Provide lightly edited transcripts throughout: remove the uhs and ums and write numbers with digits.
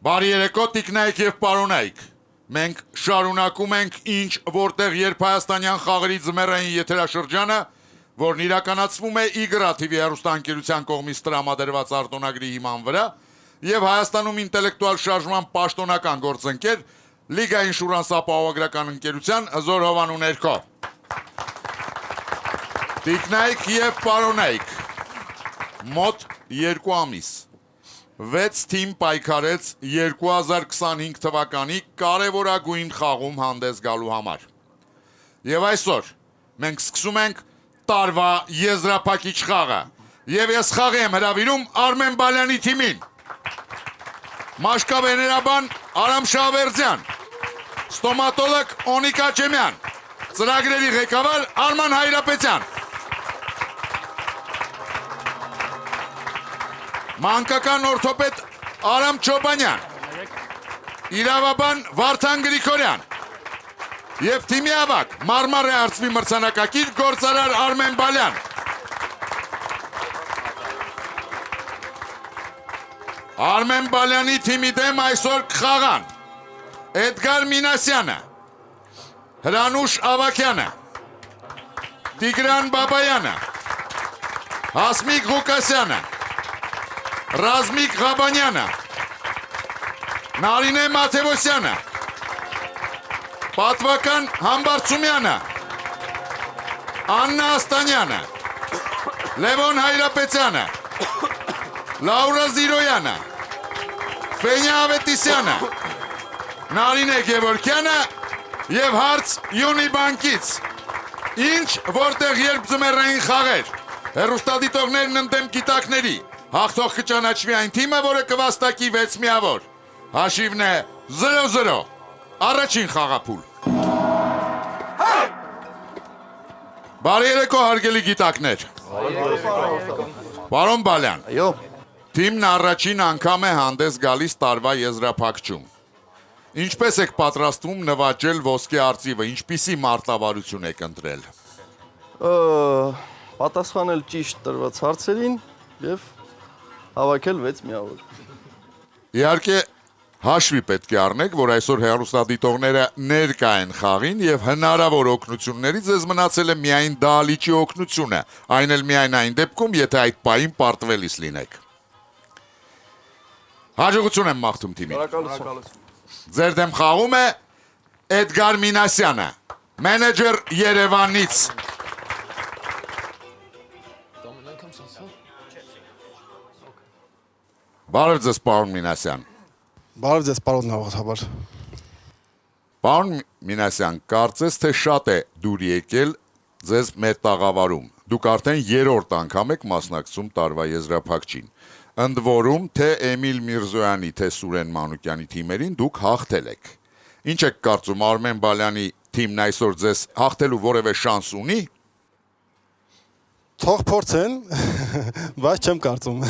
Բարի երեկո, տիկնայք եւ պարոնայք։ Մենք շարունակում ենք ինչ որտեղ երբ հայաստանյան խաղերի ձմեռային եթերաշրջանը, որն իրականացվում է Իգրա TV հեռուստաընկերության կողմից տրամադրված արտոնագրի հիման վրա եւ Հայաստանում ինտելեկտուալ շարժման պաշտոնական գործընկեր Լիգա ինշուրանս ապահովագրական ընկերության Հզոր Հովանու ներքո։ Տիկնայք եւ պարոնայք, մոտ 2 ամիս 6 թիմ պայքարեց 2025 թվականի կարևորագույն խաղում հանդես գալու համար։ Եվ այսօր մենք սկսում ենք տարվա եզրափակիչ խաղը։ Եվ ես խաղի եմ հրավիրում Արմեն Բալյանի թիմին։ Մաշկավեներաբան Արամ Շահվերդյան, ստոմատոլոգ Օնիկ Աչեմյան, ծրագրերի ղեկավար Արման Հայրապետյան։ Մանկական օրթոպեդ Արամ Չոբանյան, իրավաբան Վարդան Գրիգորյան եւ թիմի ավագ Մարմարե արծվի մրցանակակիր գործարար Արմեն Բալյան։ Արմեն Բալյանի թիմի դեմ այսօր կխաղան Էդգար Մինասյանը, Հրանուշ Ավակյանը, Տիգրան Բաբայանը, Հասմիկ Ղուկասյանը, Ռազմիկ Ղաբանյանը, Նարինե Մաթևոսյանը, Պատվական Համբարձումյանը, Աննա Աստանյանը, Լևոն Հայրապետյանը, Լաուրա Զիրոյանը, Ֆենյա Ավետիսյանը, Նարինե Գևորգյանը եւ հարց Յունի բանկից։ Ինչ որտեղ երբ ձմեռային խաղեր, հեռուստադիտողներն ընդդեմ գիտակների, հաղթող կճանաչվի այն թիմը, որը կվաստակի 6 միավոր։ Հաշիվն է 0-0, առաջին խաղափուլ։ Բարի երեկո հարգելի գիտակներ։ Պարոն Բալյան, թիմն առաջին անգամ է հանդես գալիս տարվա եզրափակչում։ Ինչպես եք պատրաստվում նվաճել ոսկե արծիվը, ինչպիսի մարտավարություն եք ընտրել։ Պատասխանել ճիշտ տրված հարցերին եւ հավաքել 6 միավոր։ Իհարկե հաշվի պետք է առնեք, որ այսօր հեռուստադիտողները ներկա են խաղին եւ հնարավոր օգնություններից ձեզ մնացել է միայն դահլիճի օգնությունը, այն էլ միայն այն դեպքում, եթե այդ պահին պարտվելիս լինեք։ Հաջողություն եմ մաղթում թիմին։ Շնորհակալություն։ Ձեր դեմ խաղում է Էդգար Մինասյանը, մենեջեր Երևանից։ Բարև ձեզ, պարոն Մինասյան։ Բարև ձեզ, պարոն հաղորդաբար։ Պարոն Մինասյան, կարծես թե շատ է դուր եկել ձեզ մեր տաղավարում։ Դուք արդեն 3-րդ անգամ եք մասնակցում տարվա եզրափակչին։ Ընդ որում, թե Էմիլ Միրզոյանի, թե Սուրեն Մանուկյանի թիմերին դուք հաղթել եք։ Ինչ եք կարծում, Արմեն Բալյանի թիմն այսօր ձեզ հաղթելու որևէ շանս ունի։ Թող փորձեն, բայց չեմ կարծում։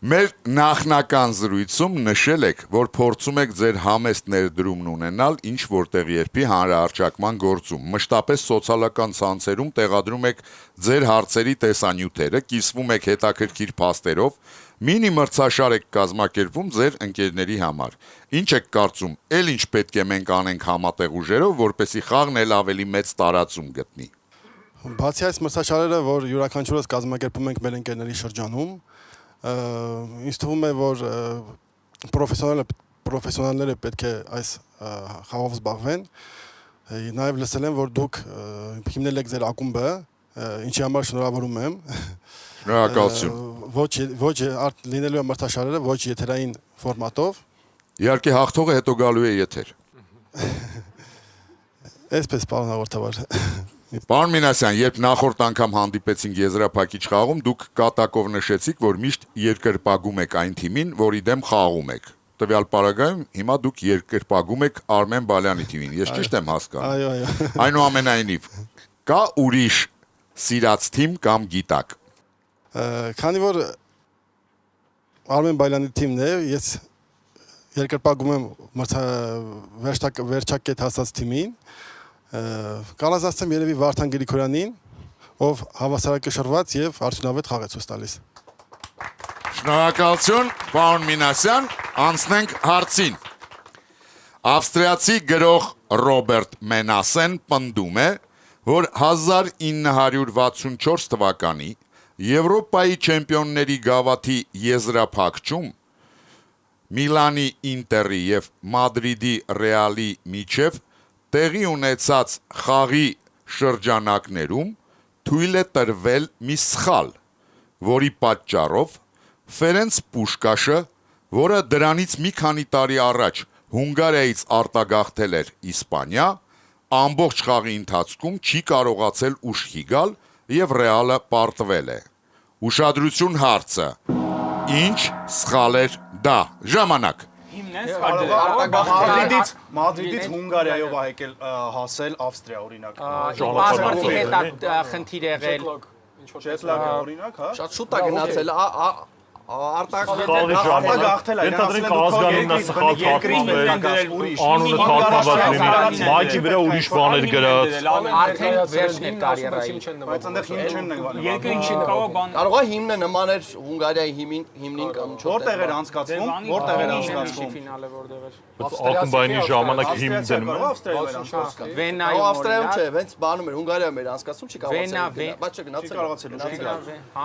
Մեր նախնական զրույցում նշել եք, որ փորձում եք ձեր համեստ ներդրումն ունենալ ինչ որտեղ երբի հանրահռչակման գործում։ Մշտապես սոցիալական ցանցերում տեղադրում եք ձեր հարցերի տեսանյութերը, կիսվում եք հետաքրքիր փաստերով, մինի մրցաշար եք կազմակերպում ձեր ընկերների համար։ Ինչ եք կարծում, ել ինչ պետք է մենք անենք համատեղ ուժերով, որպեսզի խաղն էլ ավելի մեծ տարածում գտնի։ Բացի այս մրցաշարերը, որ յուրաքանչյուրս կազմակերպում ենք մեր ընկերների շրջանում, ինձ թվում է, որ պրոֆեսիոնալները պետք է այս խաղով զբաղվեն։ Նաև լսել եմ, որ դուք հիմնել եք ձեր ակումբը, ինչի համար շնորհավորում եմ։ Շնորհակալություն։ Ոչ լինելու է մրցաշարերը, ոչ եթերային ֆորմատով։ Իհարկե հաղթողը հետո գալու է եթեր։ Այսպես, պարոն հաղորդավար։ Պարոն Մինասյան, երբ նախորդ անգամ հանդիպեցինք եզրափակիչ խաղում, դուք կատակով նշեցիք, որ միշտ երկրպագում եք այն թիմին, որի դեմ խաղում եք։ Տվյալ պարագայում հիմա դուք երկրպագում եք Արմեն Բալյանի թիմին։ Ես ճիշտ եմ հասկանում։ Այո։ Այնուամենայնիվ, կա ուրիշ սիրած թիմ կամ գիտակ։ Քանի որ Արմեն Բալյանի թիմն է, ես երկրպագում եմ վերջակետ հասած թիմին։ Կարաս ասեմ երևի Վարդան Գրիգորյանին, ով հավասարակշռված եւ արդյունավետ խաղ է ցույց տալիս։ Շնորհակալություն, պարոն Մինասյան, անցնենք հարցին։ Ավստրիացի գրող Ռոբերտ Մենասեն պնդում է, որ 1964 թվականի Եվրոպայի չեմպիոնների գավաթի եզրափակչում Միլանի Ինտերի և Մադրիդի Ռեալի միջև տեղի ունեցած խաղի շրջանակներում թույլ է տրվել մի սխալ, որի պատճառով Ֆերենց Պուշկաշը, որը դրանից մի քանի տարի առաջ Հունգարիայից արտագաղթել էր Իսպանիա, ամբողջ խաղի ընթացքում չի կարողացել ուշքի գալ և Ռեալը պարտվել է։ Ուշադրություն հարցը. ինչ սխալ էր դա։ Ժամանակ։ Մադրիդից Հունգարիայով հասել Ավստրիա, օրինակ։ Պասպորտի հետ խնդիր եղել։ Ջետլագ օրինակ, հա։ Շատ շուտ է գնացել, արտագաղթել է, Ենթադրենք ազգանուննա սխալ թարգմանվել, անունը թարգմանված լինի, մայքի վրա ուրիշ բաներ գրած։ Արդեն վերջն էր կարիերայի։ Բայց այնտեղ հիմն չեն Երկրին չի կարող բան։ կարող է հիմնը նման էր Հունգարիայի հիմնին կամ որտեղ էր անցկացվում, որտեղ էր անցկացվում։ Ֆինալը որտեղ էր։ Բայց ակումբայինի ժամանակ հիմն դնում են։ Ավստրիայում էր անցկացվում։ Վենայում Ավստրիայում չէ, հենց բանում էր Հունգարիայում էր անցկացում, չի կարողացել, բայց Չի կարողացել ուշքի գալ։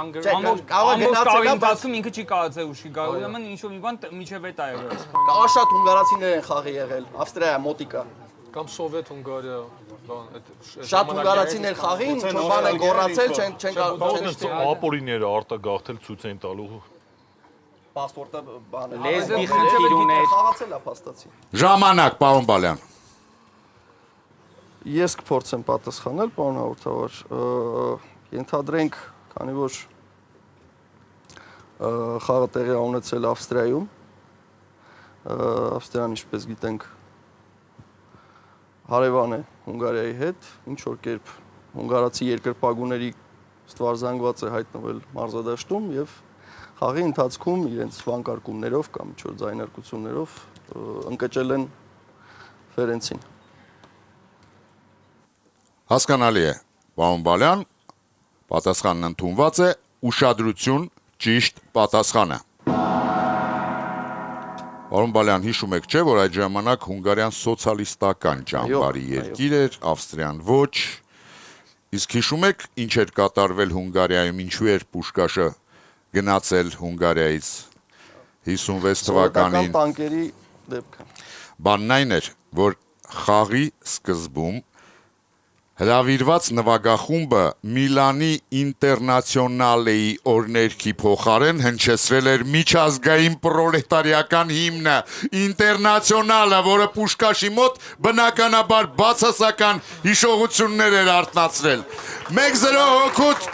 գնացել։ Ամբողջ կավի ընթացքում ինքը չի կարողացել ուշքի գալ, ուրեմն ինչ-որ մի բան միջև է տայել։ Կարող շատ հունգարացիներ են խաղի եղել, Ավստրիա մոտիկա։ Կամ Սովետ Հունգարիա, բան այդ Շատ հունգարացիներ խաղին, բան են գոռացել, չեն Ապորիները արտագաղթել ցույց են տալու։ պասպորտը բան է։ Լեզվի խնդիր ուներ։ Խաղացել է փաստացի։ Ժամանակ, պարոն Բալյան։ Ես կփորձեմ պատասխանել, պարոն հաղորդավար, ենթադրենք, քանի որ խաղը տեղի է ունեցել Ավստրիայում, Ավստրիան, ինչպես գիտենք, հարևան է Հունգարիայի հետ, ինչ որ կերպ հունգարացի երկրպագուների ստվարզանգված է հայտնվել մարզադաշտում եւ խաղի ընթացքում իրենց վանկարկումներով կամ ինչ որ ձայնարկություններով ընկճել են Ֆերենցին։ Հասկանալի է, պարոն Բալյան, պատասխանն ընդունված է, ուշադրություն, ճիշտ պատասխանը։ Պարոն Բալյան, հիշում եք չէ, որ այդ ժամանակ Հունգարիան սոցիալիստական ճամբարի երկիր էր, Ավստրիան ոչ, իսկ հիշում եք ինչ էր կատարվել Հունգարիայում, ինչու էր Պուշկաշը գնացել Հունգարիայից 56 թվականին։ Տանկերի դեպքը։ Բանն այն էր, որ խաղի սկզբում հրավիրված նվագախումբը Միլանի Ինտերնացիոնալեի օրներքի փոխարեն հնչեցրել էր միջազգային պրոլետարիական հիմնը Ինտերնացիոնալը, որը Պուշկաշի մոտ բնականաբար բացասական հիշողություններ էր արթնացրել։ 1-0 հոգուտ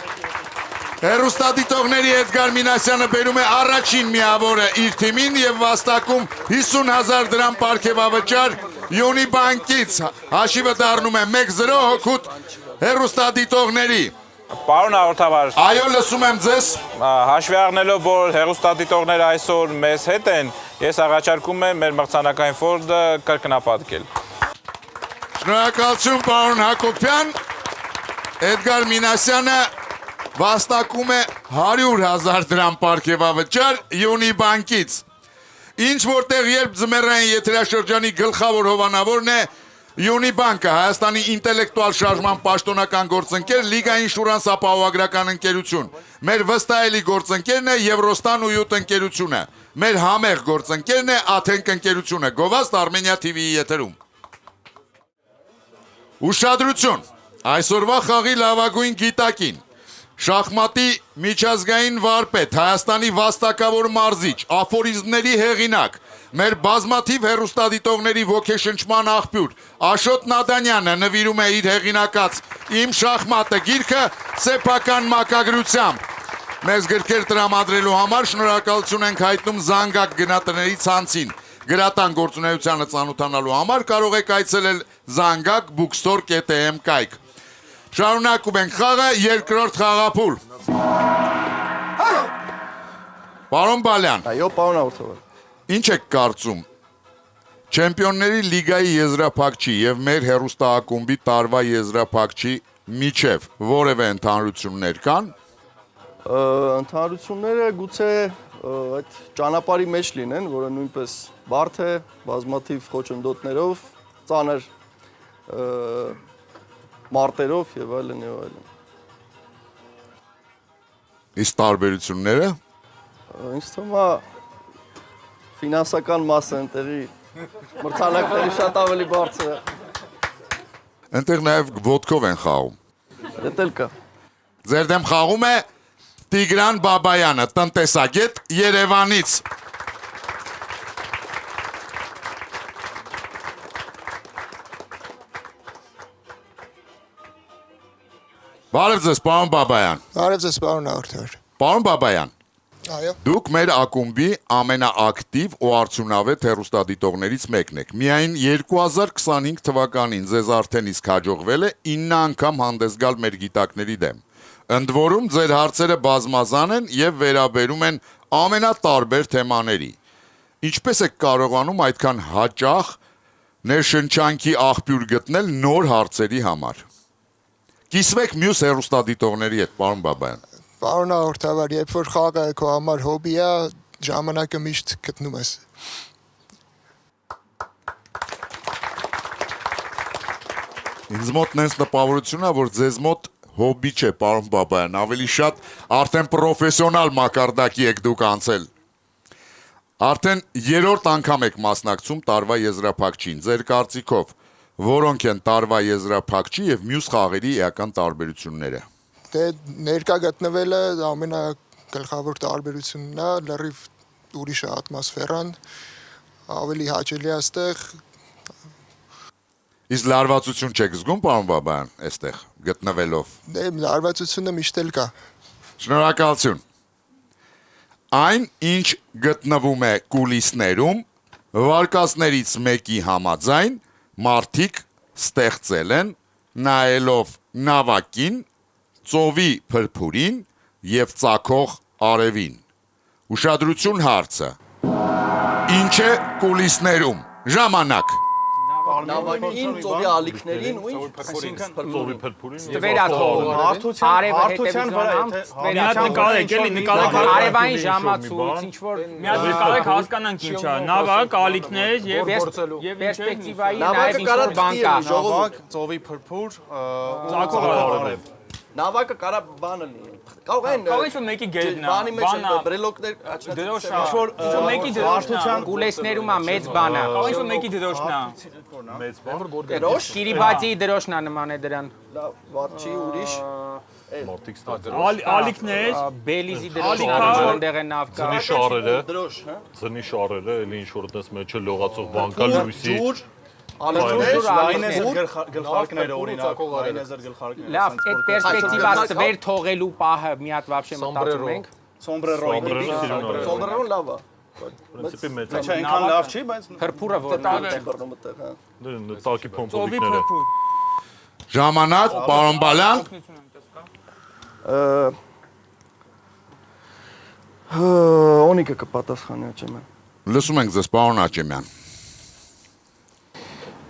հեռուստադիտողների Էդգար Մինասյանը բերում է առաջին միավորը իր թիմին եւ վաստակում 50,000 դրամ պարգևավճար Յունի բանկից, հաշիվը դառնում է 1-0 հոգուտ հեռուստադիտողների։ Պարոն հաղորդավար, Այո, լսում եմ ձեզ։ հաշվի առնելով, որ հեռուստադիտողները այսօր մեզ հետ են, ես առաջարկում եմ մեր մրցանակային ֆոնդը կրկնապատկել։ Շնորհակալություն, պարոն Հակոբյան։ Էդգար Մինասյանը վաստակում է 100,000 դրամ պարգևավճար Յունի բանկից։ Ինչ որտեղ երբ ձմեռային եթերաշրջանի գլխավոր հովանավորն է Յունի բանկը, Հայաստանի ինտելեկտուալ շարժման պաշտոնական գործընկեր, Լիգա ինշուրանս ապահովագրական ընկերություն։ Մեր վստահելի գործընկերն է Եվրոստան ու յուտ ընկերությունը։ Մեր համեղ գործընկերն է Աթենք ընկերությունը, Գովազդ Armenia TV-ի եթերում։ Ուշադրություն, այսօրվա խաղի լավագույն գիտակին, շախմատի միջազգային վարպետ, Հայաստանի վաստակավոր մարզիչ, աֆորիզմների հեղինակ, մեր բազմաթիվ հեռուստադիտողների ոգեշնչման աղբյուր, Աշոտ Նադանյանը նվիրում է իր հեղինակած «Իմ շախմատը» գիրքը սեփական մակագրությամբ։ Մեզ գրքեր տրամադրելու համար շնորհակալություն ենք հայտնում Զանգակ գնատների ցանցին։ Գրատան գործունեությանը ծանոթանալու համար կարող եք այցելել zangak.bookstore.am կայք։ Շարունակում ենք խաղը, երկրորդ խաղափուլ։ Պարոն Բալյան, Այո, պարոն հաղորդավար։ ինչ եք կարծում, Չեմպիոնների լիգայի եզրափակչի և մեր հեռուստաակումբի տարվա եզրափակչի միջև որևէ ընդհանրություններ կան։ Ընդհանրությունները գուցե այդ ճանապարհի մեջ լինեն, որը նույնպես բարդ է, բազմաթիվ խոչընդոտներով, ծանր մարտերով եւ այլն եւ այլն։ Իսկ տարբերությունները Ինձ թվում է ֆինանսական մասը ընտեղի մրցանակների շատ ավելի բարձր է։ այնտեղ նաև ոտքով են խաղում։ Դա էլ կա։ Ձեր դեմ խաղում է Տիգրան Բաբայանը, տնտեսագետ Երևանից։ Բարև ձեզ, պարոն Բաբայան։ Բարև ձեզ, պարոն հաղորդավար։ Պարոն Բաբայան, Այո։ դուք մեր ակումբի ամենաակտիվ ու արդյունավետ հեռուստադիտողներից մեկն եք։ Միայն 2025 թվականին ձեզ արդեն իսկ հաջողվել է 9 անգամ հանդես գալ մեր գիտակների դեմ։ Ընդ որում ձեր հարցերը բազմազան են եւ վերաբերում են ամենատարբեր թեմաների։ Ինչպես եք կարողանում այդքան հաճախ ներշնչանքի աղբյուր գտնել նոր հարցերի համար։ Կիսվեք մյուս հեռուստադիտողների հետ, պարոն Բաբայան։ Պարոն հաղորդավար, երբ որ խաղը քո համար հոբի է, ժամանակը միշտ գտնում ես։ Ինձ մոտ նենց տպավորություն է, որ ձեզ մոտ հոբի չէ, պարոն Բաբայան, ավելի շատ արդեն պրոֆեսիոնալ մակարդակի եք դուք անցել։ Արդեն 3-րդ անգամ եք մասնակցում տարվա եզրափակչին։ Ձեր կարծիքով որոնք են տարվա եզրափակչի եւ մյուս խաղերի էական տարբերությունները։ Դե ներկա գտնվելը ամենագլխավոր տարբերությունն է, լրիվ ուրիշ է ատմոսֆերան, ավելի հաճելի է այստեղ։ Իսկ լարվածություն չեք զգում, պարոն Բաբայան, այստեղ գտնվելով։ Դե լարվածությունը միշտ էլ կա։ Շնորհակալություն։ Այն, ինչ գտնվում է կուլիսներում, վարկածներից մեկի համաձայն մարդիկ ստեղծել են նայելով նավակին, ծովի փրփուրին եւ ծակող արևին։ Ուշադրություն հարցը։ Ինչ է կուլիսներում։ Ժամանակ։ Նավակին, ծովի ալիքներին ու ինչ, Ծովի փրփուրին եւ Ստվերաթողը, Արդյության վրա, Մի հատ նկարեք, էլի նկարեք, արևային ժամացույց, ինչ որ մի հատ նկարեք հասկանանք ինչ է։ Նավակ, ալիքներ եւ պերսպեկտիվայի Նավակը նաև ինչ որ բան կա։ նավակ, ծովի փրփուր, Ծակող նավակը կարա բանը լինի։ Կարող են Կարող ինչ-որ մեկի գերն է, բանի մեջ բան է, բրելոկներ, դրոշ է, ինչ-որ մեկի դրոշն է, Գուլեսներում է մեծ բան է։ կարող ինչ-որ մեկի դրոշն է։ մեծ բան դրոշ, Կիրիբատի դրոշն է նման է դրան։ վատ չի ուրիշ։ մարտիկ ստացել։ Ալիքներ, Բելիզի դրոշն է, Ալիքա, այնտեղ է նավ կա։ Ձնի շարերը, Դրոշ, հա։ ձնի շարերը, էլի ինչ որ այդպես մեջը լողացող բան կա լույսի։ Ջուր, ալիքներ, լայնեզր գլխարկները օրինակ, լայնեզր գլխարկները։ Լավ, այդ պերսպեկտիվա ստվեր թողելու պահը մի հատ вообще մտածում ենք։ Սոմբրերոյի Սոմբրերոն լավ է։ Պրինցիպի մեծ Չէ, այնքան լավ չի, բայց Փրփուրը որտեղ է։ Բռնում այդտեղ, հա։ տակի ծովի փոմփոդիկները։ փրփուր։ Ժամանակ, պարոն Բալյան։ Օնիկը կպատասխանի աճեմը։ Լսում ենք ձեզ, պարոն Աճեմյան։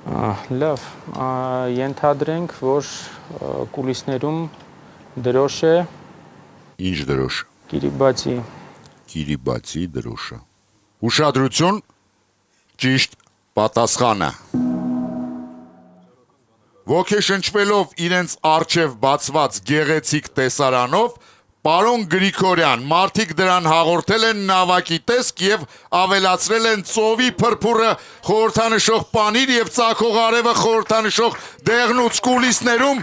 Լավ, ենթադրենք, որ կուլիսներում դրոշ է Ինչ դրոշ։ Կիրիբատի։ Կիրիբատի դրոշը։ Ուշադրություն, ճիշտ պատասխանը։ Ոգեշնչվելով իրենց առջև բացված գեղեցիկ տեսարանով, պարոն Գրիգորյան, մարդիկ դրան հաղորդել են նավակի տեսք եւ ավելացրել են ծովի փրփուրը խորհրդանշող պանիր եւ ծակող արևը խորհրդանշող դեղնուց կուլիսներում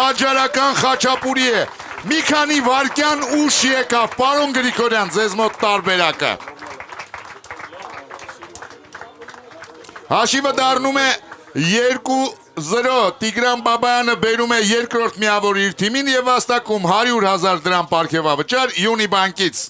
աջարական խաչապուրի է։ Մի քանի վարկյան ուշ եկավ, պարոն Գրիգորյան, ձեզ մոտ տարբերակը։ Հաշիվը դառնում է 2-0, Տիգրան Բաբայանը բերում է երկրորդ միավոր իր թիմին եւ վաստակում 100,000 դրամ պարգևավճար Յունիբանկից։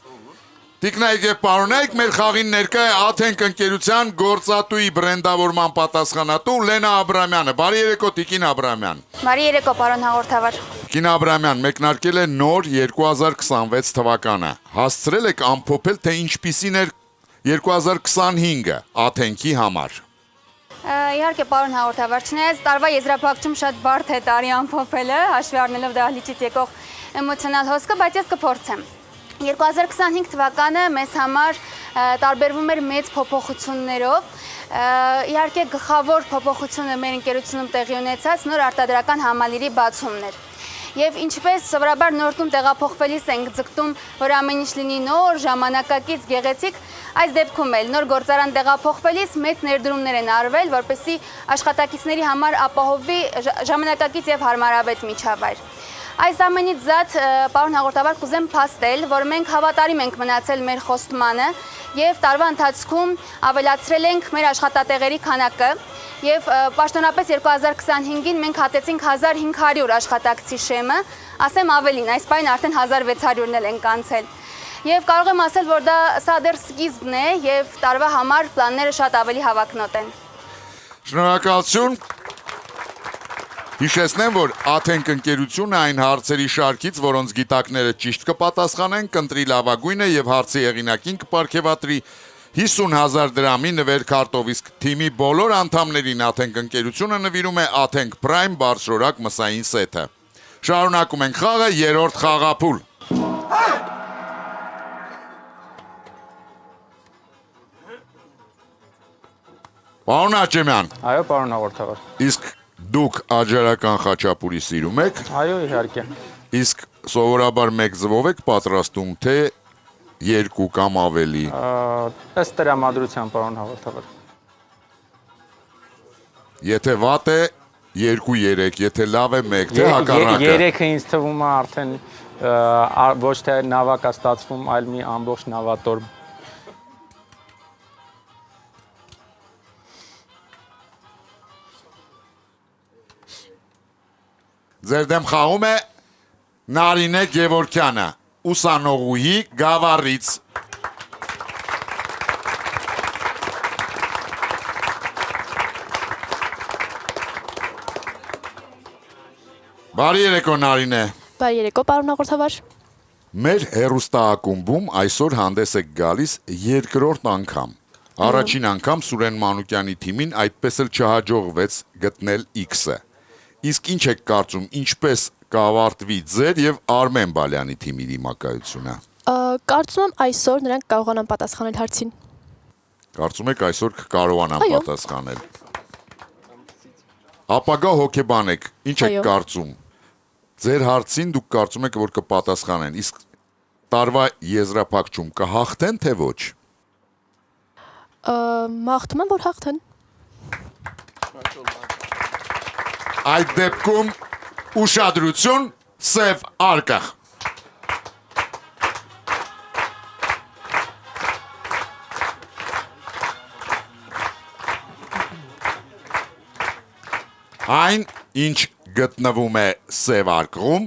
Տիկնայք եւ պարոնայք, մեր խաղին ներկա է Աթենք ընկերության գործատուի բրենդավորման պատասխանատու Լենա Աբրամյանը։ Բարի երեկո, Տիկին Աբրամյան։ Բարի երեկո, պարոն հաղորդավար։ Տիկին Աբրամյան, մեկնարկել է նոր 2026 թվականը։ Հասցրել եք ամփոփել, թե ինչպիսին էր 2025-ը Աթենքի համար։ Իհարկե, պարոն հաղորդավար, չնայած տարվա եզրափակչում շատ բարդ է տարի ամփոփելը, հաշվի առնելով դահլիճից եկող էմոցիոնալ հոսքը, բայց ես կփորձեմ։ 2025 թվականը մեզ համար տարբերվում էր մեծ փոփոխություններով։ Իհարկե գլխավոր փոփոխությունը մեր ընկերությունում տեղի ունեցած նոր արտադրական համալիրի բացումն էր։ Եվ ինչպես սովորաբար նոր տուն տեղափոխվելիս ենք ձգտում, որ ամեն ինչ լինի նոր, ժամանակակից, գեղեցիկ, այս դեպքում էլ նոր գործարան տեղափոխվելիս մեծ ներդրումներ են արվել, որպեսզի աշխատակիցների համար ապահովվի ժամանակակից եւ հարմարավետ միջավայր։ Այս ամենից զատ, պարոն հաղորդավար, կուզեմ փաստել, որ մենք հավատարիմ ենք մնացել մեր խոստմանը եւ տարվա ընթացքում ավելացրել ենք մեր աշխատատեղերի քանակը եւ պաշտոնապես 2025-ին մենք հատեցինք 1500 աշխատակցի շեմը, ասեմ ավելին, այս պայն արդեն 1600-ն էլ ենք անցել։ Եվ կարող եմ ասել, որ սա դեռ սկիզբն է եւ տարվա համար պլանները շատ ավելի հավակնոտ են։ Շնորհակալություն։ Հիշեցնեմ, որ Աթենք ընկերությունը այն հարցերի շարքից, որոնց գիտակները ճիշտ կպատասխանեն, կընտրի լավագույնը եւ հարցի հեղինակին կպարգեւատրի 50,000 դրամի նվեր քարտով, իսկ թիմի բոլոր անդամներին Աթենք ընկերությունը նվիրում է Աթենք Prime բարձրորակ մսային սեթը։ Շարունակում ենք խաղը, երրորդ խաղափուլ։ Պարոն Աճեմյան։ Այո, պարոն հաղորդավար։ Իսկ դուք աջարական խաչապուրի սիրում եք։ Այո, իհարկե։ Իսկ սովորաբար մեկ ձվով եք պատրաստում, թե երկու կամ ավելի։ Ըստ տրամադրության, պարոն հաղորդավար։ Եթե վատ է 2-3, եթե լավ է 1, թե հակառակը։ 3-ը ինձ թվում է արդեն ոչ թե նավակ է ստացվում, այլ մի ամբողջ նավատոր։ Ձեր դեմ խաղում է Նարինե Գևորգյանը, ուսանողուհի Գավառից։ Բարի երեկո Նարինե։ Բարի երեկո, պարոն հաղորդավար։ Մեր հեռուստաակումբում այսօր հանդես եք գալիս երկրորդ անգամ։ Առաջին անգամ Սուրեն Մանուկյանի թիմին այդպես էլ չհաջողվեց գտնել X-ը։ Իսկ ինչ եք կարծում, ինչպես կավարտվի ձեր եւ Արմեն Բալյանի թիմի դիմակայությունը։ Կարծում եմ այսօր նրանք կարողանան պատասխանել հարցին։ Կարծում եք այսօր կկարողանան պատասխանել։ Ապագա հոգեբան եք, ինչ եք կարծում։ Ձեր հարցին դուք կարծում եք, որ կպատասխանեն, իսկ տարվա եզրափակչում կհաղթեն թե ոչ։ Մաղթում եմ, որ հաղթեն։ Այդ դեպքում ուշադրություն, սև արկղ։ Այն, ինչ գտնվում է սև արկղում,